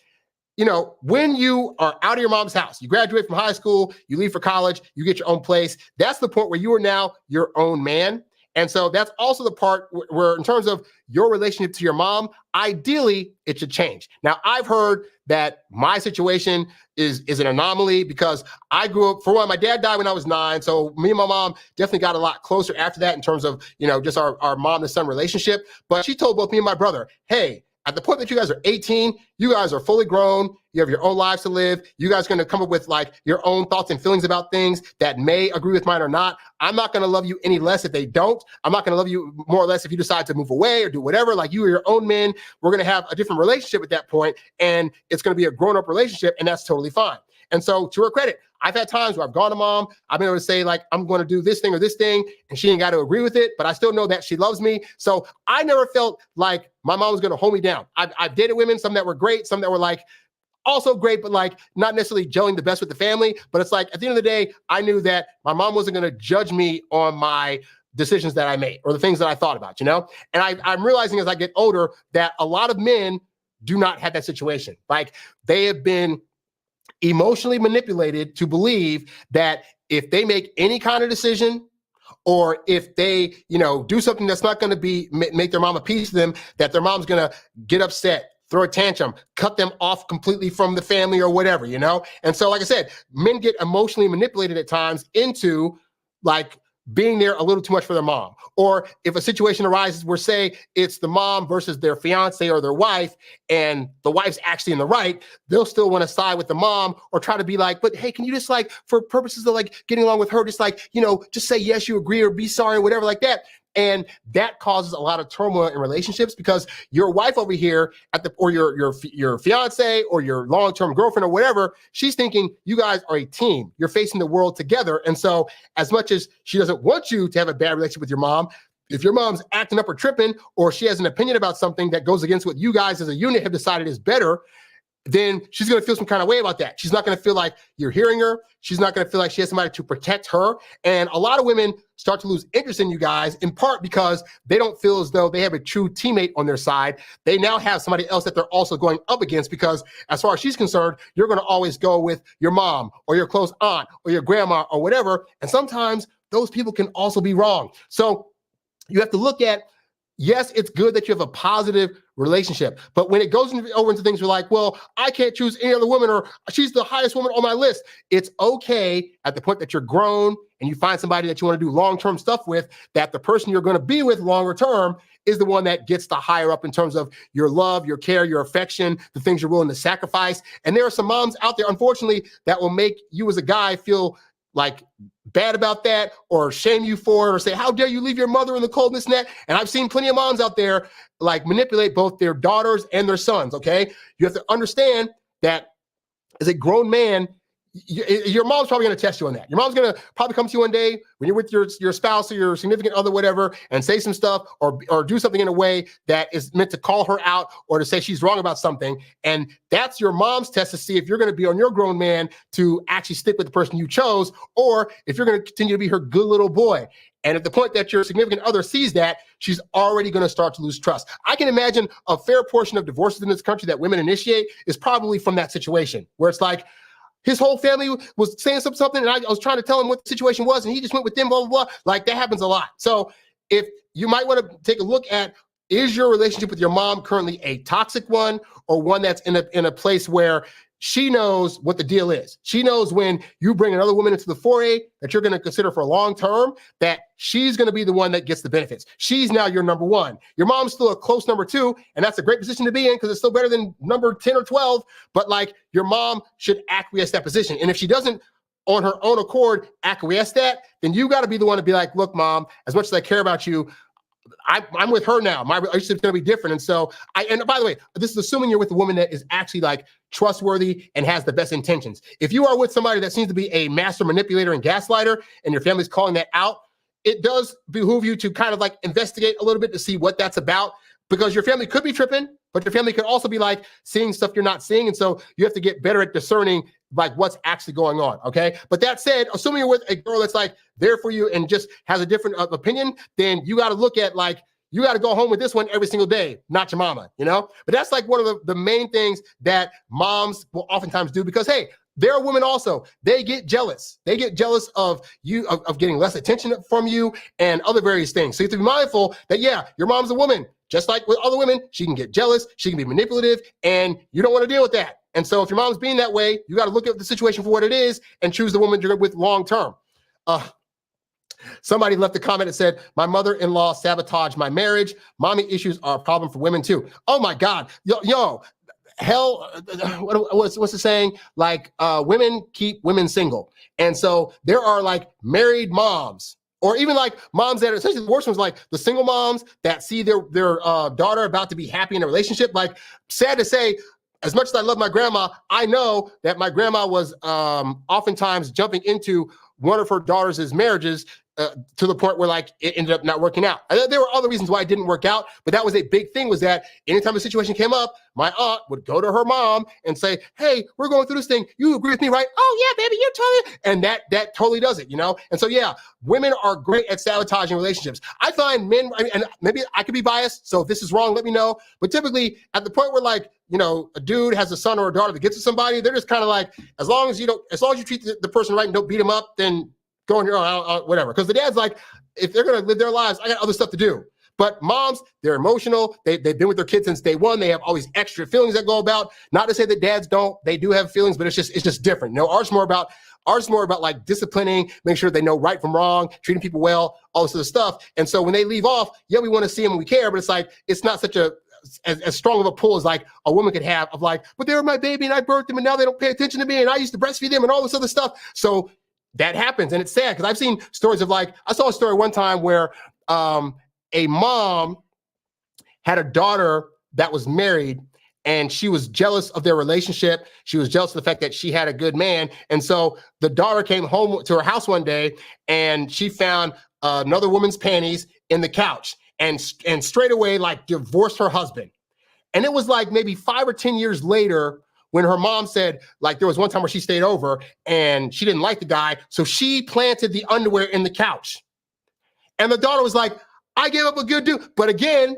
you know, when you are out of your mom's house, you graduate from high school, you leave for college, you get your own place. That's the point where you are now your own man. And so that's also the part where, in terms of your relationship to your mom, ideally, it should change. Now, I've heard that my situation is an anomaly because I grew up, for one, my dad died when I was 9. So me and my mom definitely got a lot closer after that in terms of, you know, just our mom to son relationship. But she told both me and my brother, hey, at the point that you guys are 18, you guys are fully grown. You have your own lives to live. You guys are going to come up with like your own thoughts and feelings about things that may agree with mine or not. I'm not going to love you any less if they don't. I'm not going to love you more or less if you decide to move away or do whatever. Like, you are your own men. We're going to have a different relationship at that point, and it's going to be a grown-up relationship, and that's totally fine. And so, to her credit, I've had times where I've gone to mom, I've been able to say, like, I'm going to do this thing or this thing, and she ain't got to agree with it, but I still know that she loves me. So I never felt like my mom was going to hold me down. I've dated women, some that were great, some that were like also great, but like not necessarily gelling the best with the family. But it's like, at the end of the day, I knew that my mom wasn't going to judge me on my decisions that I made or the things that I thought about, you know? And I'm realizing as I get older that a lot of men do not have that situation. Like, they have been emotionally manipulated to believe that if they make any kind of decision, or if they, you know, do something that's not going to make their mom appease them, that their mom's going to get upset, throw a tantrum, cut them off completely from the family or whatever, you know? And so, like I said, men get emotionally manipulated at times into, like, being there a little too much for their mom. Or if a situation arises where, say, it's the mom versus their fiance or their wife, and the wife's actually in the right, they'll still want to side with the mom or try to be like, but hey, can you just, like, for purposes of like getting along with her, just like, you know, just say yes, you agree, or be sorry, or whatever like that. And that causes a lot of turmoil in relationships because your wife over here or your fiance or your long-term girlfriend or whatever, she's thinking you guys are a team. You're facing the world together. And so, as much as she doesn't want you to have a bad relationship with your mom, if your mom's acting up or tripping, or she has an opinion about something that goes against what you guys as a unit have decided is better, then she's going to feel some kind of way about that. She's not going to feel like you're hearing her. She's not going to feel like she has somebody to protect her. And a lot of women start to lose interest in you guys, in part because they don't feel as though they have a true teammate on their side. They now have somebody else that they're also going up against because, as far as she's concerned, you're going to always go with your mom or your close aunt or your grandma or whatever. And sometimes those people can also be wrong. So you have to look at, yes, it's good that you have a positive relationship, but when it goes over into things where, like, well, I can't choose any other woman, or she's the highest woman on my list, it's okay at the point that you're grown and you find somebody that you want to do long-term stuff with, that the person you're going to be with longer term is the one that gets the higher up in terms of your love, your care, your affection, the things you're willing to sacrifice. And there are some moms out there, unfortunately, that will make you as a guy feel like bad about that, or shame you for it, or say, how dare you leave your mother in the cold, this and that. And I've seen plenty of moms out there like manipulate both their daughters and their sons. Okay. You have to understand that as a grown man, your mom's probably going to test you on that. Your mom's going to probably come to you one day when you're with your spouse or your significant other, whatever, and say some stuff or do something in a way that is meant to call her out or to say she's wrong about something. And that's your mom's test to see if you're going to be on your grown man to actually stick with the person you chose, or if you're going to continue to be her good little boy. And at the point that your significant other sees that, she's already going to start to lose trust. I can imagine a fair portion of divorces in this country that women initiate is probably from that situation where it's like, his whole family was saying something, and I was trying to tell him what the situation was, and he just went with them, blah, blah, blah. Like, that happens a lot. So if you might want to take a look at, is your relationship with your mom currently a toxic one, or one that's in a place where she knows what the deal is? She knows when you bring another woman into the foray that you're going to consider for a long term, that she's going to be the one that gets the benefits. She's now your number one. Your mom's still a close number two, and that's a great position to be in because it's still better than number 10 or 12. But like, your mom should acquiesce that position. And if she doesn't on her own accord acquiesce that, then you got to be the one to be like, look, mom, as much as I care about you, I'm with her now. My relationship is going to be different. And so and by the way, this is assuming you're with a woman that is actually like trustworthy and has the best intentions. If you are with somebody that seems to be a master manipulator and gaslighter and your family's calling that out, it does behoove you to kind of like investigate a little bit to see what that's about, because your family could be tripping, but your family could also be like seeing stuff you're not seeing. And so you have to get better at discerning like what's actually going on. Okay. But that said, assuming you're with a girl that's like there for you and just has a different opinion, then you got to look at like, you got to go home with this one every single day, not your mama, you know? But that's like one of the main things that moms will oftentimes do, because, hey, there are women also, they get jealous. They get jealous of you, of getting less attention from you and other various things. So you have to be mindful that, yeah, your mom's a woman. Just like with other women, she can get jealous, she can be manipulative, and you don't want to deal with that. And so if your mom's being that way, you got to look at the situation for what it is and choose the woman you're with long term. Somebody left a comment that said, my mother-in-law sabotaged my marriage. Mommy issues are a problem for women too. Oh my God. Yo, hell, what's the saying? Like, women keep women single. And so there are like married moms, or even like moms that are essentially the worst ones, like the single moms that see their daughter about to be happy in a relationship. Like, sad to say, as much as I love my grandma, I know that my grandma was oftentimes jumping into one of her daughters' marriages to the point where like it ended up not working out. And there were other reasons why it didn't work out, but that was a big thing, was that anytime a situation came up, my aunt would go to her mom and say, hey, we're going through this thing. You agree with me, right? Oh yeah, baby, you're totally. And that totally does it, you know? And so, yeah, women are great at sabotaging relationships. I find men, and maybe I could be biased, so if this is wrong, let me know. But typically at the point where like, you know, a dude has a son or a daughter that gets to somebody, they're just kind of like, as long as you treat the person right and don't beat him up, then go on your own, whatever. Because the dad's like, if they're going to live their lives, I got other stuff to do. But moms, they're emotional. They've been with their kids since day one. They have all these extra feelings that go about. Not to say that dads don't. They do have feelings, but it's just different. You know, ours more about like disciplining, making sure they know right from wrong, treating people well, all this other stuff. And so when they leave off, yeah, we want to see them and we care, but it's like, it's not such as strong of a pull as like a woman could have of like, but they were my baby and I birthed them and now they don't pay attention to me and I used to breastfeed them and all this other stuff. So that happens. And it's sad because I've seen stories of like, I saw a story one time where a mom had a daughter that was married and she was jealous of their relationship. She was jealous of the fact that she had a good man. And so the daughter came home to her house one day and she found another woman's panties in the couch and straight away like divorced her husband. And it was like maybe 5 or 10 years later when her mom said, like, there was one time where she stayed over and she didn't like the guy. So she planted the underwear in the couch. And the daughter was like, I gave up a good dude. But again,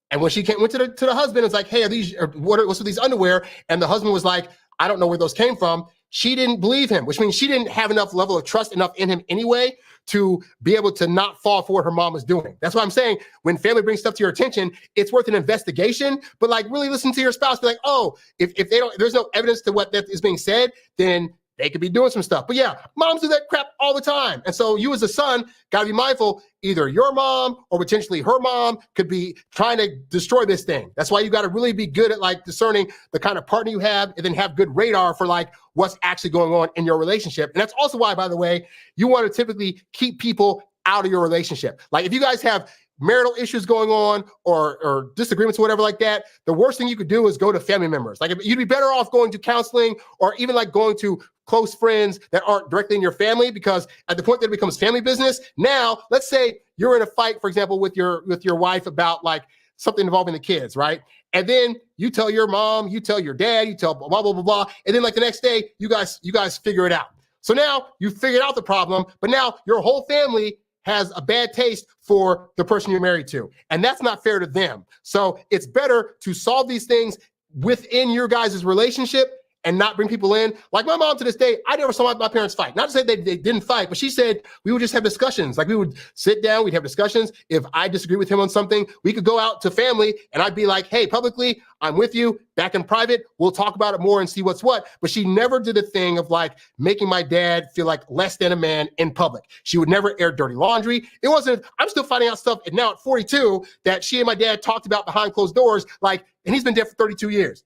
and when she went to the husband, it's like, hey, what's with these underwear? And the husband was like, I don't know where those came from. She didn't believe him, which means she didn't have enough level of trust enough in him anyway to be able to not fall for what her mom was doing. That's why I'm saying when family brings stuff to your attention, it's worth an investigation, but like really listen to your spouse. Be like, oh, if they don't, there's no evidence to what that is being said, then they could be doing some stuff. But yeah, moms do that crap all the time. And so you as a son got to be mindful, either your mom or potentially her mom could be trying to destroy this thing. That's why you got to really be good at like discerning the kind of partner you have and then have good radar for like what's actually going on in your relationship. And that's also why, by the way, you want to typically keep people out of your relationship. Like if you guys have marital issues going on or disagreements or whatever like that, the worst thing you could do is go to family members. Like you'd be better off going to counseling or even like going to close friends that aren't directly in your family, because at the point that it becomes family business, now let's say you're in a fight, for example, with your wife about like something involving the kids, right? And then you tell your mom, you tell your dad, you tell blah, blah, blah, blah. And then like the next day, you guys figure it out. So now you figured out the problem, but now your whole family has a bad taste for the person you're married to. And that's not fair to them. So it's better to solve these things within your guys' relationship and not bring people in. Like my mom to this day, I never saw my parents fight. Not to say they didn't fight, but she said we would just have discussions. Like we would sit down, we'd have discussions. If I disagree with him on something, we could go out to family and I'd be like, hey, publicly, I'm with you. Back in private, we'll talk about it more and see what's what. But she never did a thing of like making my dad feel like less than a man in public. She would never air dirty laundry. It wasn't, I'm still finding out stuff now at 42 that she and my dad talked about behind closed doors, like, and he's been dead for 32 years,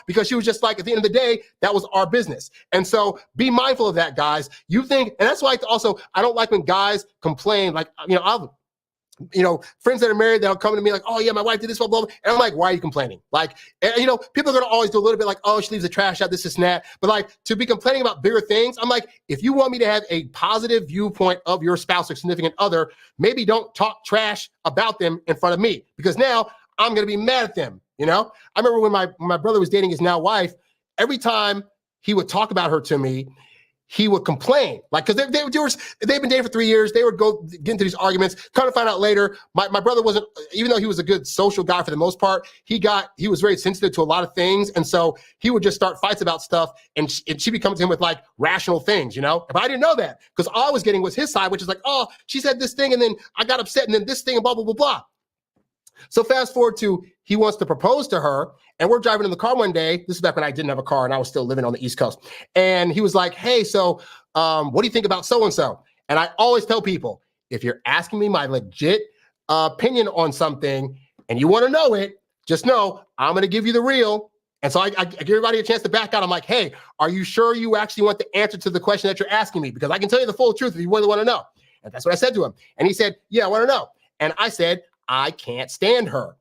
because she was just like, at the end of the day, that was our business. And so be mindful of that, guys. You think, and that's why also, I don't like when guys complain, like, friends that are married, they'll come to me like, oh yeah, my wife did this, blah, blah, blah. And I'm like, why are you complaining? Like, people are going to always do a little bit like, oh, she leaves the trash out, this and that. But like, to be complaining about bigger things, I'm like, if you want me to have a positive viewpoint of your spouse or significant other, maybe don't talk trash about them in front of me, because now I'm going to be mad at them. I remember when my brother was dating his now wife, every time he would talk about her to me, he would complain, like, because they've been dating for 3 years. They would get into these arguments. Kind of find out later, my brother wasn't, even though he was a good social guy for the most part, he was very sensitive to a lot of things, and so he would just start fights about stuff, and she would come to him with like rational things, But I didn't know that, because all I was getting was his side, which is like, oh, she said this thing, and then I got upset, and then this thing, and blah blah blah blah. So fast forward to he wants to propose to her, and we're driving in the car one day. This is back when I didn't have a car and I was still living on the East Coast. And he was like, hey, so what do you think about so-and-so? And I always tell people, if you're asking me my legit opinion on something and you want to know it, just know I'm going to give you the real. And so I give everybody a chance to back out. I'm like, hey, are you sure you actually want the answer to the question that you're asking me? Because I can tell you the full truth if you really want to know. And that's what I said to him. And he said, yeah, I want to know. And I said, I can't stand her.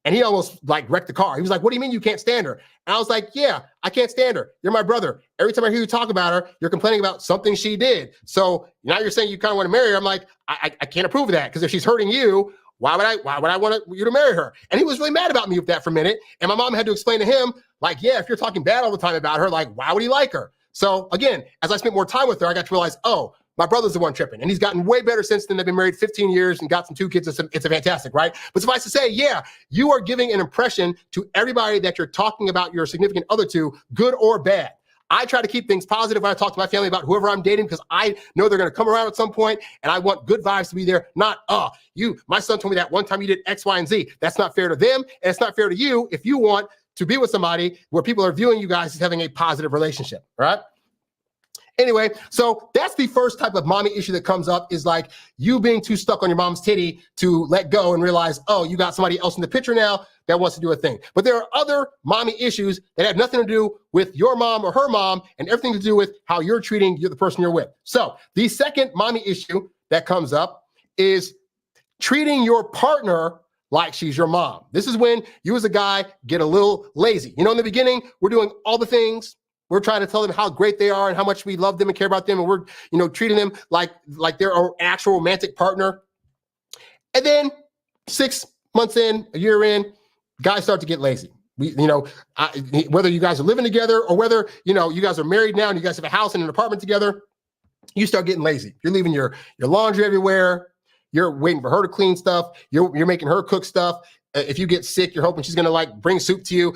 And he almost like wrecked the car. He was like, what do you mean you can't stand her? And I was like, yeah, I can't stand her. You're my brother. Every time I hear you talk about her, you're complaining about something she did. So now you're saying you kind of want to marry her. I'm like, I can't approve of that, because if she's hurting you, why would I want you to marry her? And he was really mad about me with that for a minute. And my mom had to explain to him, like, yeah, if you're talking bad all the time about her, like, why would he like her? So again, as I spent more time with her, I got to realize, oh, my brother's the one tripping, and he's gotten way better since then. They've been married 15 years and got some 2 kids. It's a fantastic, right? But suffice to say, yeah, you are giving an impression to everybody that you're talking about your significant other to, good or bad. I try to keep things positive when I talk to my family about whoever I'm dating, because I know they're going to come around at some point, and I want good vibes to be there. Not, my son told me that one time you did X, Y, and Z. That's not fair to them, and it's not fair to you if you want to be with somebody where people are viewing you guys as having a positive relationship, right? Anyway, so that's the first type of mommy issue that comes up, is like you being too stuck on your mom's titty to let go and realize, oh, you got somebody else in the picture now that wants to do a thing. But there are other mommy issues that have nothing to do with your mom or her mom and everything to do with how you're treating the person you're with. So the second mommy issue that comes up is treating your partner like she's your mom. This is when you as a guy get a little lazy. In the beginning, we're doing all the things. We're trying to tell them how great they are and how much we love them and care about them. And we're, treating them like they're our actual romantic partner. And then 6 months in, a year in, guys start to get lazy. Whether you guys are living together or whether, you guys are married now and you guys have a house and an apartment together, you start getting lazy. You're leaving your laundry everywhere. You're waiting for her to clean stuff. You're making her cook stuff. If you get sick, you're hoping she's going to bring soup to you.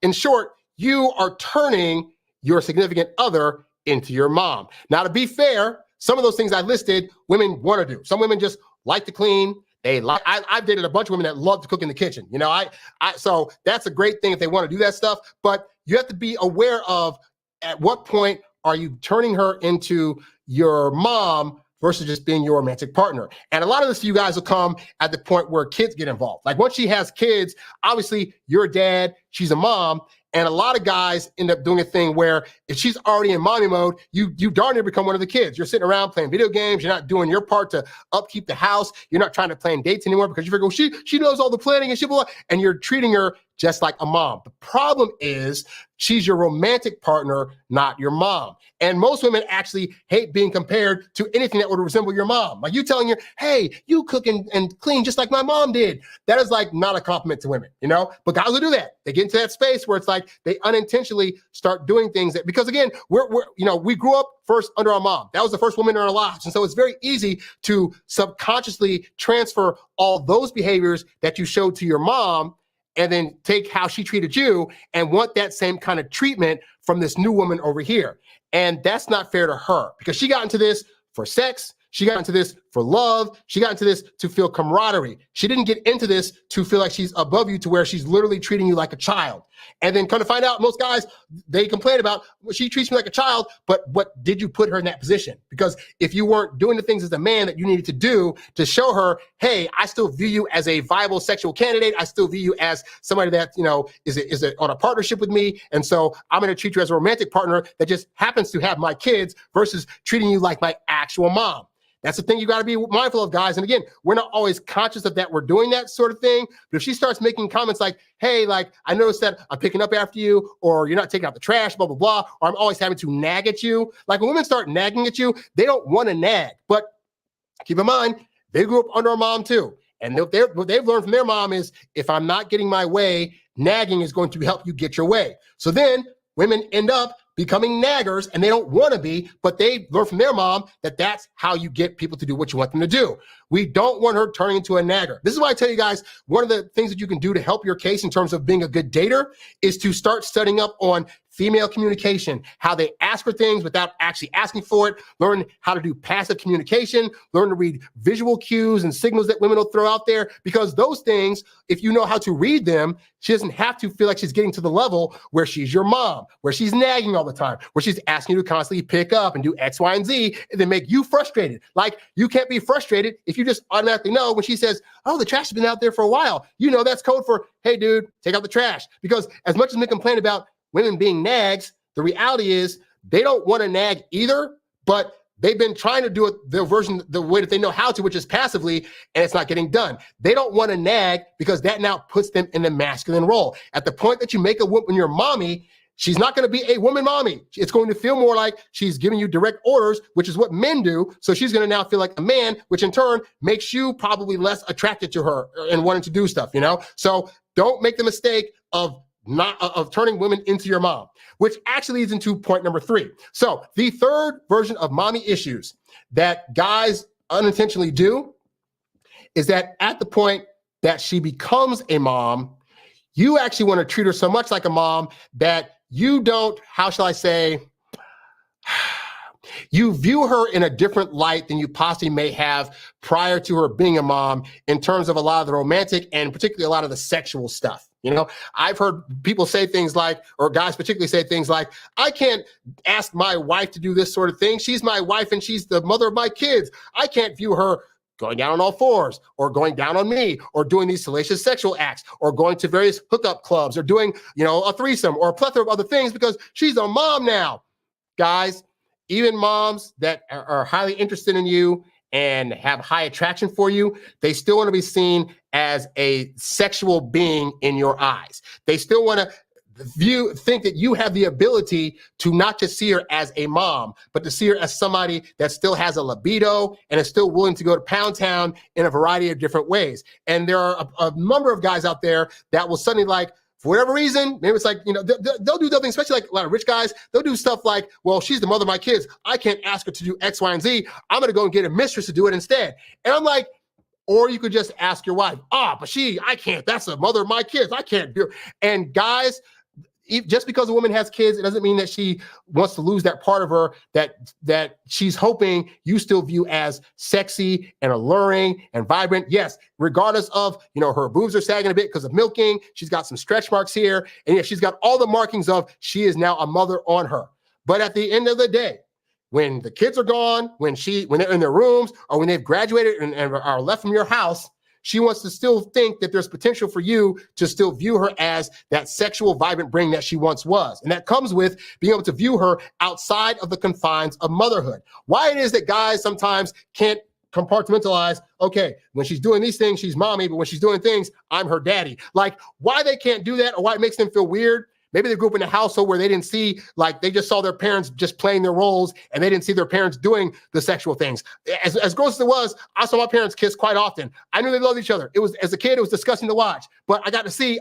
In short, you are turning your significant other into your mom. Now, to be fair, some of those things I listed, women want to do. Some women just like to clean. I've dated a bunch of women that love to cook in the kitchen. So that's a great thing if they want to do that stuff. But you have to be aware of at what point are you turning her into your mom versus just being your romantic partner. And a lot of this, you guys will come at the point where kids get involved. Once she has kids, obviously you're a dad, she's a mom. And a lot of guys end up doing a thing where if she's already in mommy mode, you darn near become one of the kids. You're sitting around playing video games. You're not doing your part to upkeep the house. You're not trying to plan dates anymore because you figure, well, she knows all the planning and and you're treating her just like a mom. The problem is she's your romantic partner, not your mom. And most women actually hate being compared to anything that would resemble your mom. You telling her, hey, you cook and clean just like my mom did. That is not a compliment to women, But guys will do that. They get into that space where it's they unintentionally start doing things that, because again, we grew up first under our mom. That was the first woman in our lives. And so it's very easy to subconsciously transfer all those behaviors that you showed to your mom and then take how she treated you and want that same kind of treatment from this new woman over here. And that's not fair to her, because she got into this for sex. She got into this for love. She got into this to feel camaraderie. She didn't get into this to feel like she's above you, to where she's literally treating you like a child. And then come to find out, most guys, they complain about, well, she treats me like a child, but what did you put her in that position? Because if you weren't doing the things as a man that you needed to do to show her, hey, I still view you as a viable sexual candidate. I still view you as somebody that, is on a partnership with me. And so I'm going to treat you as a romantic partner that just happens to have my kids versus treating you like my actual mom. That's the thing you got to be mindful of, guys. And again, we're not always conscious of that. We're doing that sort of thing. But if she starts making comments like, hey, like, I noticed that I'm picking up after you, or you're not taking out the trash, blah, blah, blah, or I'm always having to nag at you. Like, when women start nagging at you, they don't want to nag. But keep in mind, they grew up under a mom too. And what they've learned from their mom is, if I'm not getting my way, nagging is going to help you get your way. So then women end up becoming naggers, and they don't want to be, but they learn from their mom that that's how you get people to do what you want them to do. We don't want her turning into a nagger. This is why I tell you guys, one of the things that you can do to help your case in terms of being a good dater is to start studying up on female communication, how they ask for things without actually asking for it, learn how to do passive communication, learn to read visual cues and signals that women will throw out there, because those things, if you know how to read them, she doesn't have to feel like she's getting to the level where she's your mom, where she's nagging all the time, where she's asking you to constantly pick up and do X, Y, and Z, and then make you frustrated. Like, you can't be frustrated if you just automatically know when she says, oh, the trash has been out there for a while. That's code for, hey, dude, take out the trash. Because as much as we complain about women being nags, the reality is they don't want to nag either, but they've been trying to do it the way that they know how to, which is passively, and it's not getting done. They don't want to nag because that now puts them in the masculine role. At the point that you make a woman your mommy, she's not going to be a woman mommy. It's going to feel more like she's giving you direct orders, which is what men do. So she's going to now feel like a man, which in turn makes you probably less attracted to her and wanting to do stuff, So don't make the mistake of turning women into your mom, which actually leads into point number 3. So the third version of mommy issues that guys unintentionally do is that at the point that she becomes a mom, you actually want to treat her so much like a mom that you don't, how shall I say, you view her in a different light than you possibly may have prior to her being a mom in terms of a lot of the romantic and particularly a lot of the sexual stuff. I've heard people say things like, or guys particularly say things like, I can't ask my wife to do this sort of thing. She's my wife and she's the mother of my kids. I can't view her going down on all fours or going down on me or doing these salacious sexual acts or going to various hookup clubs or doing, a threesome or a plethora of other things because she's a mom now. Guys, even moms that are highly interested in you and have high attraction for you, they still want to be seen as a sexual being in your eyes. They still want to think that you have the ability to not just see her as a mom, but to see her as somebody that still has a libido and is still willing to go to Pound Town in a variety of different ways. And there are a number of guys out there that will suddenly for whatever reason, maybe it's like, they'll do things, especially like a lot of rich guys, they'll do stuff like, well, she's the mother of my kids. I can't ask her to do X, Y, and Z. I'm going to go and get a mistress to do it instead. And I'm like, or you could just ask your wife, but I can't. That's the mother of my kids. I can't do it. And guys, just because a woman has kids, it doesn't mean that she wants to lose that part of her that she's hoping you still view as sexy and alluring and vibrant. Yes, regardless of, her boobs are sagging a bit because of milking. She's got some stretch marks here. And yes, she's got all the markings of she is now a mother on her. But at the end of the day, when the kids are gone, when they're in their rooms or when they've graduated and are left from your house, she wants to still think that there's potential for you to still view her as that sexual, vibrant being that she once was. And that comes with being able to view her outside of the confines of motherhood. Why it is that guys sometimes can't compartmentalize, okay, when she's doing these things, she's mommy, but when she's doing things, I'm her daddy. Why they can't do that or why it makes them feel weird. Maybe they grew up in a household where they didn't see, they just saw their parents just playing their roles and they didn't see their parents doing the sexual things. As gross as it was, I saw my parents kiss quite often. I knew they loved each other. It was, as a kid, it was disgusting to watch, but I got to see,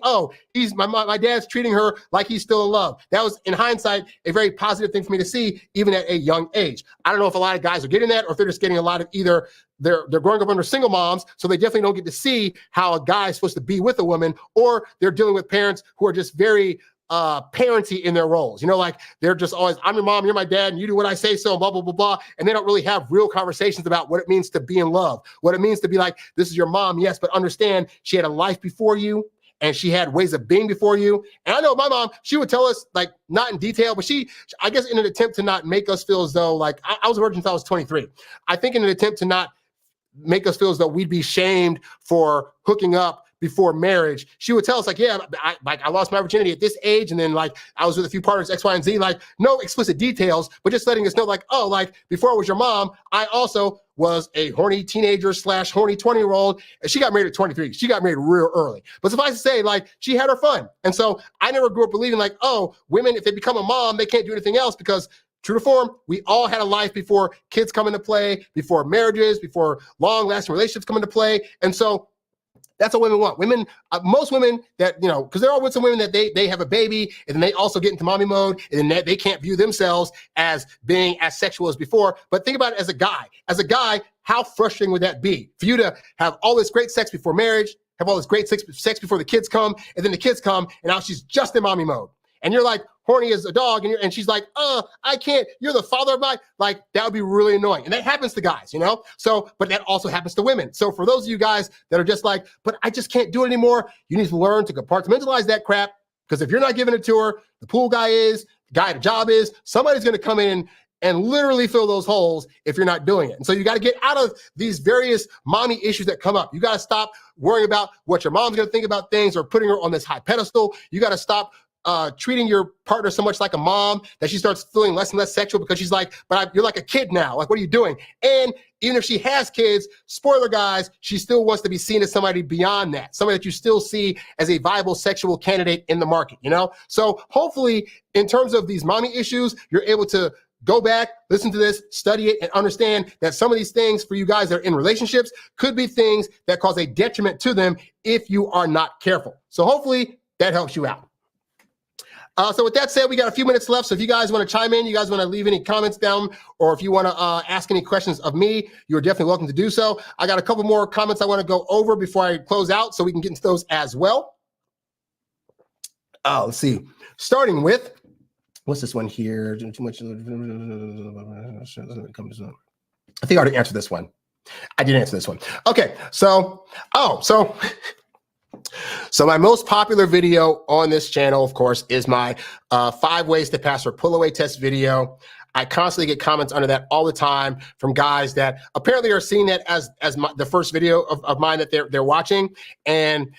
he's my dad's treating her like he's still in love. That was, in hindsight, a very positive thing for me to see, even at a young age. I don't know if a lot of guys are getting that or if they're just getting a lot of either they're growing up under single moms, so they definitely don't get to see how a guy is supposed to be with a woman, or they're dealing with parents who are just very parenting in their roles. You know, like they're just always, I'm your mom, you're my dad, and you do what I say so, blah, blah, blah, blah. And they don't really have real conversations about what it means to be in love, what it means to be like, this is your mom, yes, but understand she had a life before you and she had ways of being before you. And I know my mom, she would tell us, like, not in detail, but I guess in an attempt to not make us feel as though, like, I was a virgin until I was 23. I think in an attempt to not make us feel as though we'd be shamed for hooking up before marriage, she would tell us, like, yeah, I lost my virginity at this age, and then, like, I was with a few partners, X, Y, and Z, like, no explicit details, but just letting us know, like, oh, like, before I was your mom, I also was a horny teenager / horny 20-year-old, and she got married at 23. She got married real early. But suffice to say, like, she had her fun. And so I never grew up believing, like, oh, women, if they become a mom, they can't do anything else, because true to form, we all had a life before kids come into play, before marriages, before long-lasting relationships come into play. And so that's what women want. Women, most women that, you know, because there are with some women that they have a baby and then they also get into mommy mode and then they can't view themselves as being as sexual as before. But think about it as a guy. As a guy, how frustrating would that be for you to have all this great sex before marriage, have all this great sex before the kids come, and then the kids come and now she's just in mommy mode. And you're like horny as a dog, and she's like, I can't, you're the father of my, like, that would be really annoying. And that happens to guys, you know? So, but that also happens to women. So for those of you guys that are just like, but I just can't do it anymore, you need to learn to compartmentalize that crap, because if you're not giving it to her, the pool guy is, the guy at the job is, somebody's going to come in and literally fill those holes if you're not doing it. And so you got to get out of these various mommy issues that come up. You got to stop worrying about what your mom's going to think about things or putting her on this high pedestal. You got to stop treating your partner so much like a mom that she starts feeling less and less sexual because she's like, you're like a kid now. Like, what are you doing? And even if she has kids, spoiler guys, she still wants to be seen as somebody beyond that, somebody that you still see as a viable sexual candidate in the market, you know? So hopefully in terms of these mommy issues, you're able to go back, listen to this, study it, and understand that some of these things for you guys that are in relationships could be things that cause a detriment to them if you are not careful. So hopefully that helps you out. So with that said, we got a few minutes left. So if you guys want to chime in, you guys want to leave any comments down, or if you want to ask any questions of me, you're definitely welcome to do so. I got a couple more comments I want to go over before I close out so we can get into those as well. Let's see. Starting with, what's this one here? Too much. I think I already answered this one. I did answer this one. Okay. So my most popular video on this channel, of course, is my 5 ways to pass your pull-away test video. I constantly get comments under that all the time from guys that apparently are seeing that as the first video of mine that they're watching. And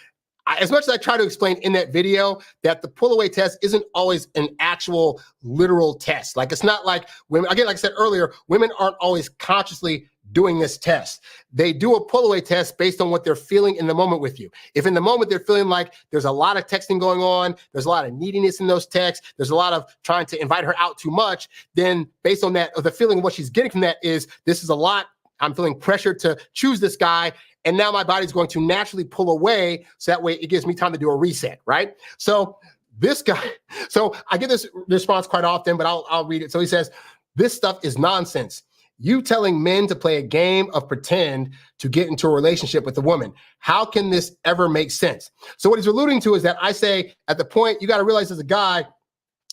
as much as I try to explain in that video that the pull-away test isn't always an actual literal test. Like, it's not like women, again, like I said earlier, women aren't always consciously doing this test. They do a pull-away test based on what they're feeling in the moment with you. If in the moment they're feeling like there's a lot of texting going on, there's a lot of neediness in those texts, there's a lot of trying to invite her out too much, then based on that, or the feeling of what she's getting from that is, this is a lot, I'm feeling pressured to choose this guy, and now my body's going to naturally pull away, so that way it gives me time to do a reset, right? So this guy, so I get this response quite often, but I'll read it. So he says, this stuff is nonsense. You telling men to play a game of pretend to get into a relationship with a woman. How can this ever make sense? So what he's alluding to is that I say at the point, you got to realize as a guy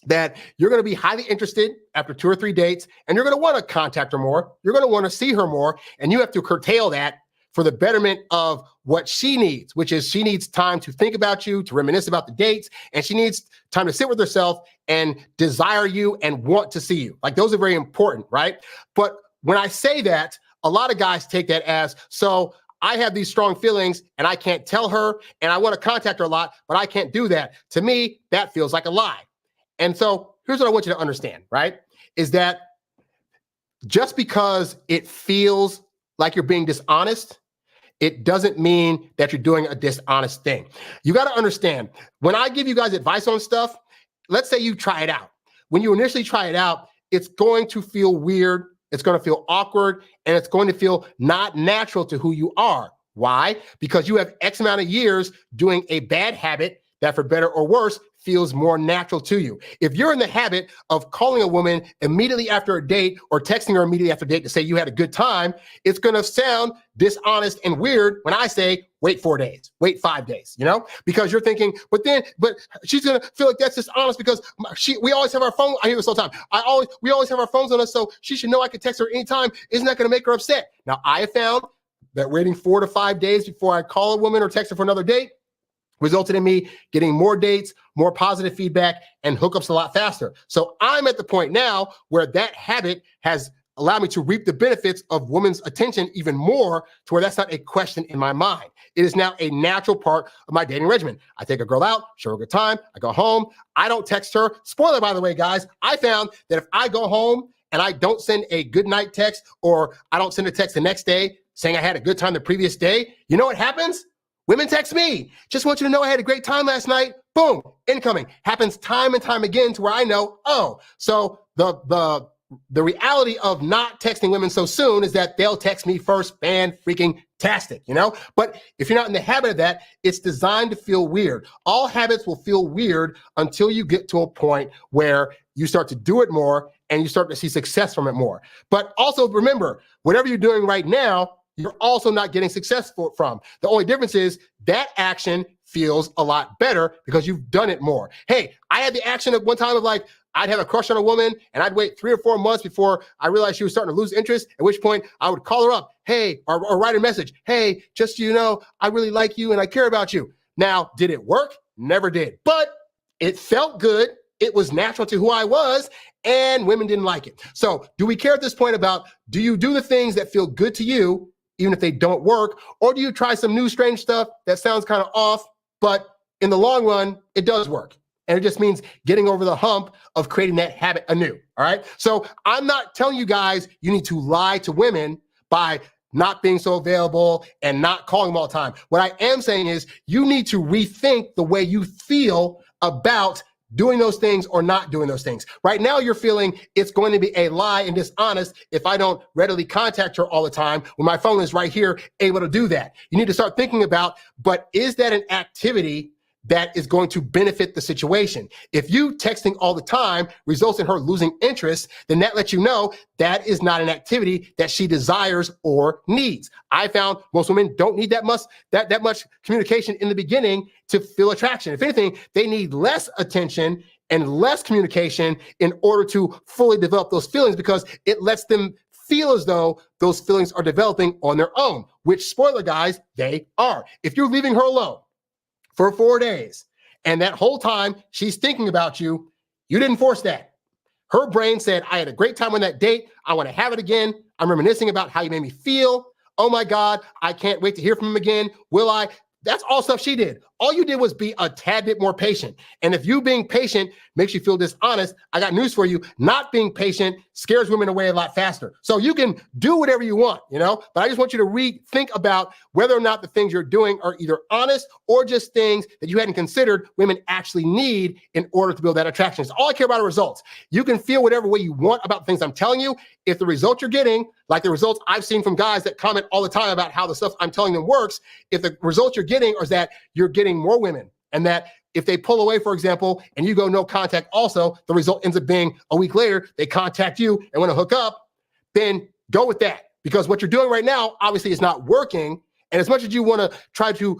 that you're going to be highly interested after 2 or 3 dates, and you're going to want to contact her more. You're going to want to see her more, and you have to curtail that for the betterment of what she needs, which is she needs time to think about you, to reminisce about the dates, and she needs time to sit with herself and desire you and want to see you. Like, those are very important, right? But when I say that, a lot of guys take that as, so I have these strong feelings and I can't tell her, and I want to contact her a lot, but I can't do that. To me, that feels like a lie. And so here's what I want you to understand, right? Is that just because it feels like you're being dishonest, it doesn't mean that you're doing a dishonest thing. You got to understand, when I give you guys advice on stuff, let's say you try it out. When you initially try it out, it's going to feel weird. It's going to feel awkward, and it's going to feel not natural to who you are. Why? Because you have X amount of years doing a bad habit that, for better or worse, feels more natural to you. If you're in the habit of calling a woman immediately after a date or texting her immediately after a date to say you had a good time, it's going to sound dishonest and weird when I say, wait 4 days, wait 5 days, because you're thinking, but she's going to feel like that's dishonest because we always have our phone. I hear this all the time. We always have our phones on us, so she should know I could text her anytime. Isn't that going to make her upset? Now, I have found that waiting 4 to 5 days before I call a woman or text her for another date resulted in me getting more dates, more positive feedback, and hookups a lot faster. So I'm at the point now where that habit has allowed me to reap the benefits of women's attention even more to where that's not a question in my mind. It is now a natural part of my dating regimen. I take a girl out, show her a good time, I go home, I don't text her. Spoiler, by the way, guys, I found that if I go home and I don't send a good night text or I don't send a text the next day saying I had a good time the previous day, you know what happens? Women text me, just want you to know I had a great time last night. Boom, incoming. Happens time and time again to where I know, so the reality of not texting women so soon is that they'll text me first, fan-freaking-tastic, But if you're not in the habit of that, it's designed to feel weird. All habits will feel weird until you get to a point where you start to do it more and you start to see success from it more. But also remember, whatever you're doing right now, you're also not getting success from. The only difference is that action feels a lot better because you've done it more. Hey, I had the action at one time of like, I'd have a crush on a woman and I'd wait 3 or 4 months before I realized she was starting to lose interest, at which point I would call her up, hey, or write a message, hey, just so you know, I really like you and I care about you. Now, did it work? Never did. But it felt good. It was natural to who I was, and women didn't like it. So do we care at this point about, do you do the things that feel good to you even if they don't work, or do you try some new strange stuff that sounds kind of off, but in the long run, it does work? And it just means getting over the hump of creating that habit anew, all right? So I'm not telling you guys you need to lie to women by not being so available and not calling them all the time. What I am saying is you need to rethink the way you feel about doing those things or not doing those things. Right now, you're feeling it's going to be a lie and dishonest if I don't readily contact her all the time when my phone is right here able to do that. You need to start thinking about, but is that an activity that is going to benefit the situation? If you texting all the time results in her losing interest, then that lets you know that is not an activity that she desires or needs. I found most women don't need that much communication in the beginning to feel attraction. If anything, they need less attention and less communication in order to fully develop those feelings, because it lets them feel as though those feelings are developing on their own, which, spoiler guys, they are. If you're leaving her alone for 4 days, and that whole time she's thinking about you, you didn't force that. Her brain said, I had a great time on that date. I want to have it again. I'm reminiscing about how you made me feel. Oh my God, I can't wait to hear from him again. Will I? That's all stuff she did. All you did was be a tad bit more patient. And if you being patient makes you feel dishonest, I got news for you. Not being patient scares women away a lot faster. So you can do whatever you want, but I just want you to rethink about whether or not the things you're doing are either honest or just things that you hadn't considered women actually need in order to build that attraction. So all I care about are results. You can feel whatever way you want about the things I'm telling you. If the results you're getting, like the results I've seen from guys that comment all the time about how the stuff I'm telling them works, if the results you're getting is that you're getting more women, and that if they pull away, for example, and you go no contact also, the result ends up being a week later, they contact you and want to hook up, then go with that. Because what you're doing right now, obviously, is not working. And as much as you want to try to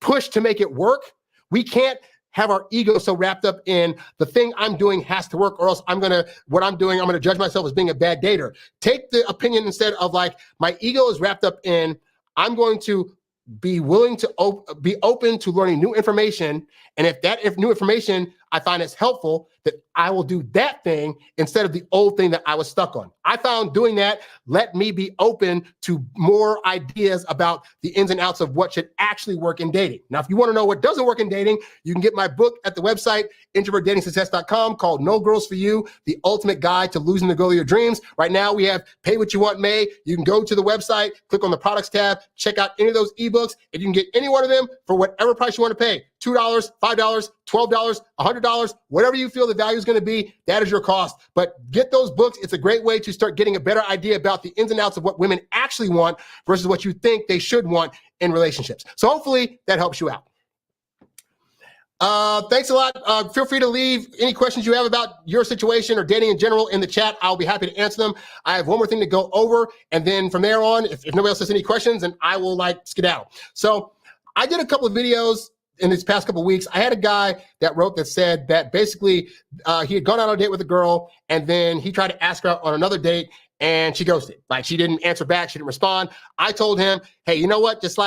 push to make it work, we can't have our ego so wrapped up in the thing I'm doing has to work, or else I'm going to judge myself as being a bad dater. Take the opinion instead of like, my ego is wrapped up in, I'm going to be willing to be open to learning new information. And if new information I find is helpful, that I will do that thing instead of the old thing that I was stuck on. I found doing that let me be open to more ideas about the ins and outs of what should actually work in dating. Now, if you want to know what doesn't work in dating, you can get my book at the website, introvertdatingsuccess.com, called No Girls For You, the ultimate guide to losing the girl of your dreams. Right now, we have Pay What You Want May. You can go to the website, click on the products tab, check out any of those ebooks, and you can get any one of them for whatever price you want to pay. $2, $5, $12, $100, whatever you feel the value is going to be, that is your cost. But get those books. It's a great way to start getting a better idea about the ins and outs of what women actually want versus what you think they should want in relationships. So hopefully that helps you out. Thanks a lot. Feel free to leave any questions you have about your situation or dating in general in the chat. I'll be happy to answer them. I have one more thing to go over, and then from there on, if nobody else has any questions, then I will skedaddle. So I did a couple of videos in these past couple of weeks. I had a guy that wrote that said that basically he had gone out on a date with a girl, and then he tried to ask her out on another date, and she ghosted. She didn't answer back. She didn't respond. I told him, hey, you know what? Just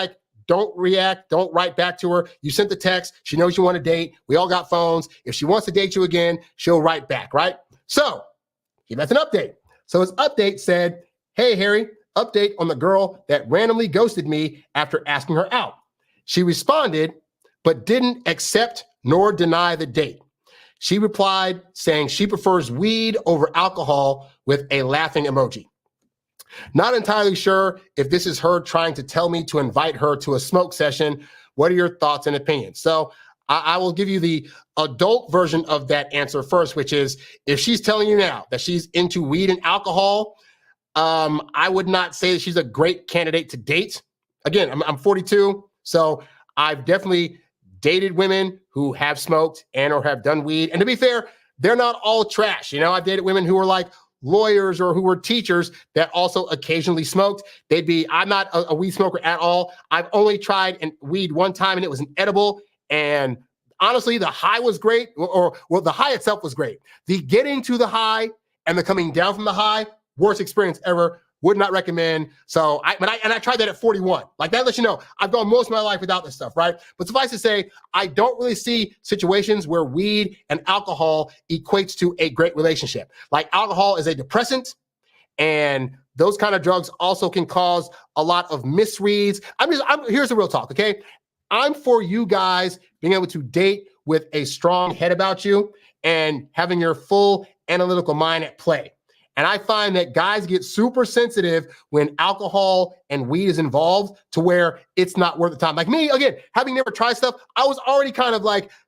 don't react. Don't write back to her. You sent the text. She knows you want to date. We all got phones. If she wants to date you again, she'll write back, right? So he left an update. So his update said, hey, Harry, update on the girl that randomly ghosted me after asking her out. She responded, but didn't accept nor deny the date. She replied saying she prefers weed over alcohol with a laughing emoji. Not entirely sure if this is her trying to tell me to invite her to a smoke session. What are your thoughts and opinions? So I will give you the adult version of that answer first, which is if she's telling you now that she's into weed and alcohol, I would not say that she's a great candidate to date. Again, I'm 42, so I've definitely dated women who have smoked and or have done weed. And to be fair, they're not all trash. I've dated women who were lawyers or who were teachers that also occasionally smoked. I'm not a weed smoker at all. I've only tried weed one time, and it was an edible. And honestly, the high was great, or the high itself was great. The getting to the high and the coming down from the high, worst experience ever. Would not recommend. So I tried that at 41. That lets you know I've gone most of my life without this stuff, right? But suffice to say, I don't really see situations where weed and alcohol equates to a great relationship. Alcohol is a depressant, and those kind of drugs also can cause a lot of misreads. Here's the real talk, okay? I'm for you guys being able to date with a strong head about you and having your full analytical mind at play. And I find that guys get super sensitive when alcohol and weed is involved to where it's not worth the time. Like me, again, having never tried stuff, I was already kind of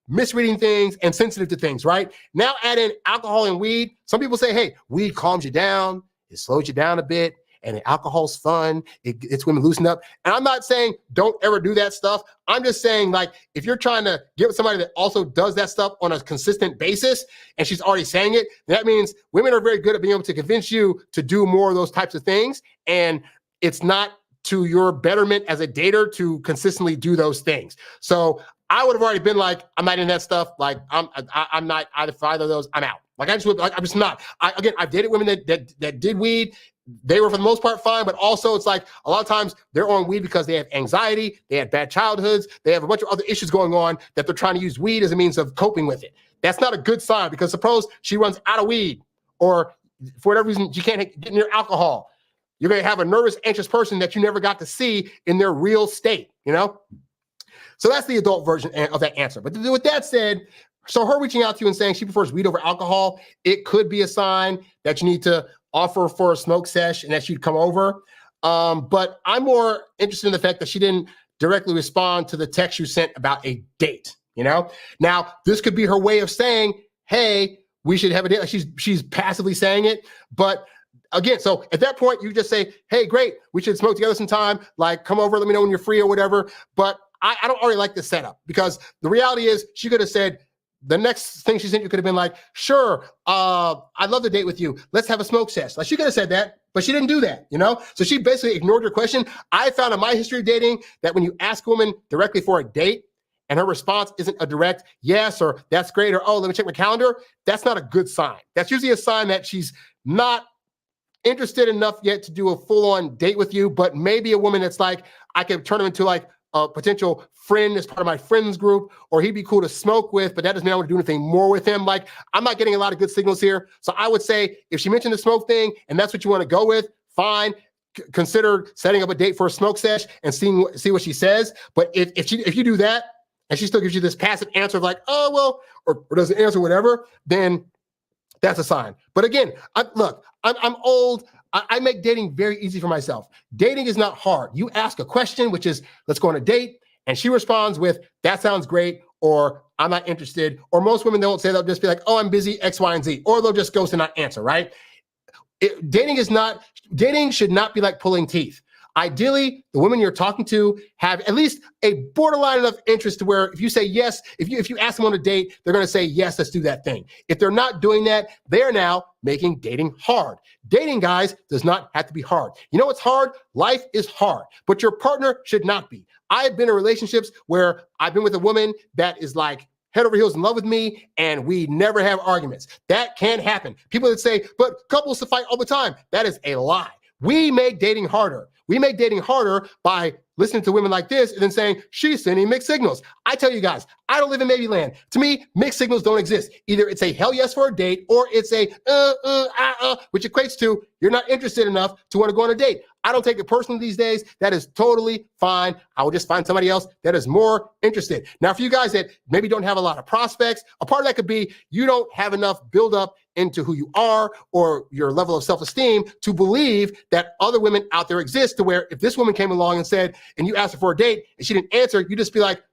misreading things and sensitive to things, right? Now add in alcohol and weed. Some people say, hey, weed calms you down. It slows you down a bit. And alcohol's fun. It's women loosen up. And I'm not saying don't ever do that stuff. I'm just saying, if you're trying to get with somebody that also does that stuff on a consistent basis, and she's already saying it, that means women are very good at being able to convince you to do more of those types of things. And it's not to your betterment as a dater to consistently do those things. So I would have already been I'm not in that stuff. I'm not either of those. I'm out. I'm just not. I've dated women that did weed. They were for the most part fine, but also it's a lot of times they're on weed because they have anxiety, they had bad childhoods, they have a bunch of other issues going on that they're trying to use weed as a means of coping with it. That's not a good sign, because suppose she runs out of weed, or for whatever reason, she can't get near alcohol. You're going to have a nervous, anxious person that you never got to see in their real state, So that's the adult version of that answer. But with that said, so her reaching out to you and saying she prefers weed over alcohol, it could be a sign that you need to offer for a smoke sesh and that she'd come over. But I'm more interested in the fact that she didn't directly respond to the text you sent about a date, Now, this could be her way of saying, hey, we should have a date. She's passively saying it. But again, so at that point, you just say, hey, great, we should smoke together sometime. Come over, let me know when you're free or whatever. But I don't already like this setup, because the reality is she could have said, the next thing she sent you could have been sure, I'd love to date with you. Let's have a smoke sesh. She could have said that, but she didn't do that, So she basically ignored your question. I found in my history of dating that when you ask a woman directly for a date and her response isn't a direct yes, or that's great, or oh, let me check my calendar, that's not a good sign. That's usually a sign that she's not interested enough yet to do a full-on date with you, but maybe a woman that's I could turn him into a potential friend as part of my friends group, or he'd be cool to smoke with, but that doesn't mean I want to do anything more with him. I'm not getting a lot of good signals here. So I would say if she mentioned the smoke thing and that's what you want to go with, fine. Consider setting up a date for a smoke sesh and see what she says. But if you do that and she still gives you this passive answer of oh, well, or doesn't answer whatever, then that's a sign. But again, I'm old. I make dating very easy for myself. Dating is not hard. You ask a question, which is, let's go on a date. And she responds with, that sounds great, or I'm not interested. Or most women don't say, they'll just be oh, I'm busy, X, Y, and Z. Or they'll just ghost and not answer, right? Dating should not be like pulling teeth. Ideally, the women you're talking to have at least a borderline enough interest to where if you say yes, if you ask them on a date, they're going to say, yes, let's do that thing. If they're not doing that, they are now making dating hard. Dating, guys, does not have to be hard. You know what's hard? Life is hard, but your partner should not be. I've been in relationships where I've been with a woman that is like head over heels in love with me, and we never have arguments. That can't happen. People that say, but couples to fight all the time. That is a lie. We make dating harder. We make dating harder by listening to women like this and then saying, she's sending mixed signals. I tell you guys, I don't live in maybe land. To me, mixed signals don't exist. Either it's a hell yes for a date or it's a which equates to you're not interested enough to want to go on a date. I don't take it personally these days. That is totally fine. I will just find somebody else that is more interested. Now, for you guys that maybe don't have a lot of prospects, a part of that could be you don't have enough buildup into who you are or your level of self-esteem to believe that other women out there exist, to where if this woman came along and said, and you asked her for a date and she didn't answer, you just be like,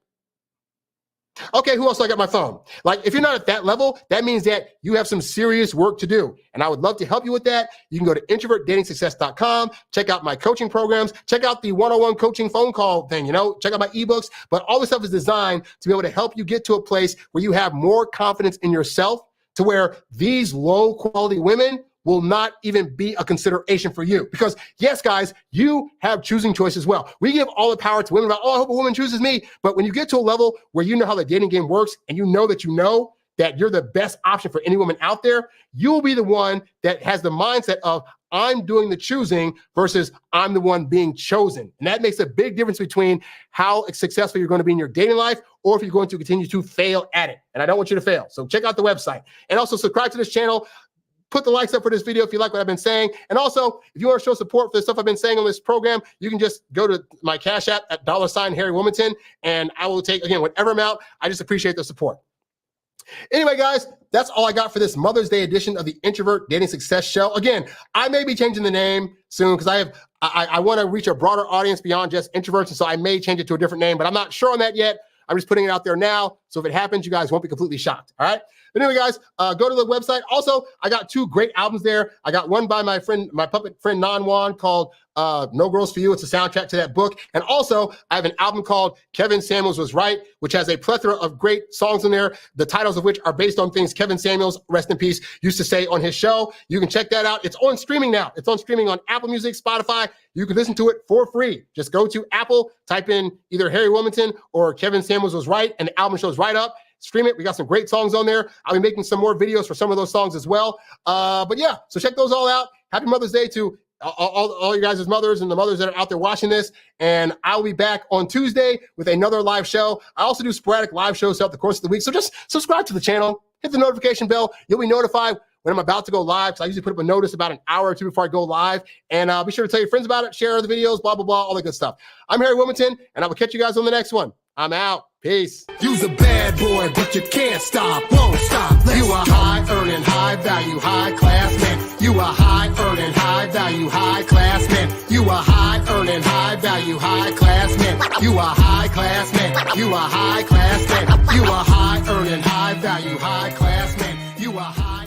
okay, who else do I got my phone? Like, if you're not at that level, that means that you have some serious work to do. And I would love to help you with that. You can go to introvertdatingsuccess.com, check out my coaching programs, check out the one-on-one coaching phone call thing, check out my ebooks. But all this stuff is designed to be able to help you get to a place where you have more confidence in yourself, to where these low quality women will not even be a consideration for you. Because yes, guys, you have choosing choice as well. We give all the power to women about, oh, I hope a woman chooses me. But when you get to a level where you know how the dating game works and you know that you're the best option for any woman out there, you'll be the one that has the mindset of, I'm doing the choosing versus I'm the one being chosen. And that makes a big difference between how successful you're going to be in your dating life or if you're going to continue to fail at it. And I don't want you to fail. So check out the website. And also subscribe to this channel. Put the likes up for this video if you like what I've been saying. And also, if you want to show support for the stuff I've been saying on this program, you can just go to my Cash App at $Harry Wilmington, and I will take, again, whatever amount. I just appreciate the support. Anyway, guys, that's all I got for this Mother's Day edition of the Introvert Dating Success Show. Again, I may be changing the name soon because I want to reach a broader audience beyond just introverts, and so I may change it to a different name, but I'm not sure on that yet. I'm just putting it out there now, so if it happens, you guys won't be completely shocked, all right? But anyway, guys, go to the website. Also, I got 2 great albums there. I got one by my puppet friend Nan Juan called No Girls For You. It's a soundtrack to that book. And also, I have an album called Kevin Samuels Was Right, which has a plethora of great songs in there, the titles of which are based on things Kevin Samuels, rest in peace, used to say on his show. You can check that out. It's on streaming now. It's on streaming on Apple Music, Spotify. You can listen to it for free. Just go to Apple, type in either Harry Wilmington or Kevin Samuels Was Right, and the album shows right up. Stream it. We got some great songs on there. I'll be making some more videos for some of those songs as well. But yeah, so check those all out. Happy Mother's Day to all you guys' mothers and the mothers that are out there watching this. And I'll be back on Tuesday with another live show. I also do sporadic live shows throughout the course of the week. So just subscribe to the channel, hit the notification bell. You'll be notified when I'm about to go live, because I usually put up a notice about an hour or 2 before I go live. And be sure to tell your friends about it, share the videos, blah, blah, blah, all that good stuff. I'm Harry Wilmington, and I will catch you guys on the next one. I'm out. Peace. You's a bad boy, but you can't stop, won't stop. You a high-earning, high-value, high-class man. You a high-earning, high-value, high-class man. You a high-earning, high-value, high-class man. You a high-class man. You a high-class man. You a high-earning, high-value, high-class man. You a high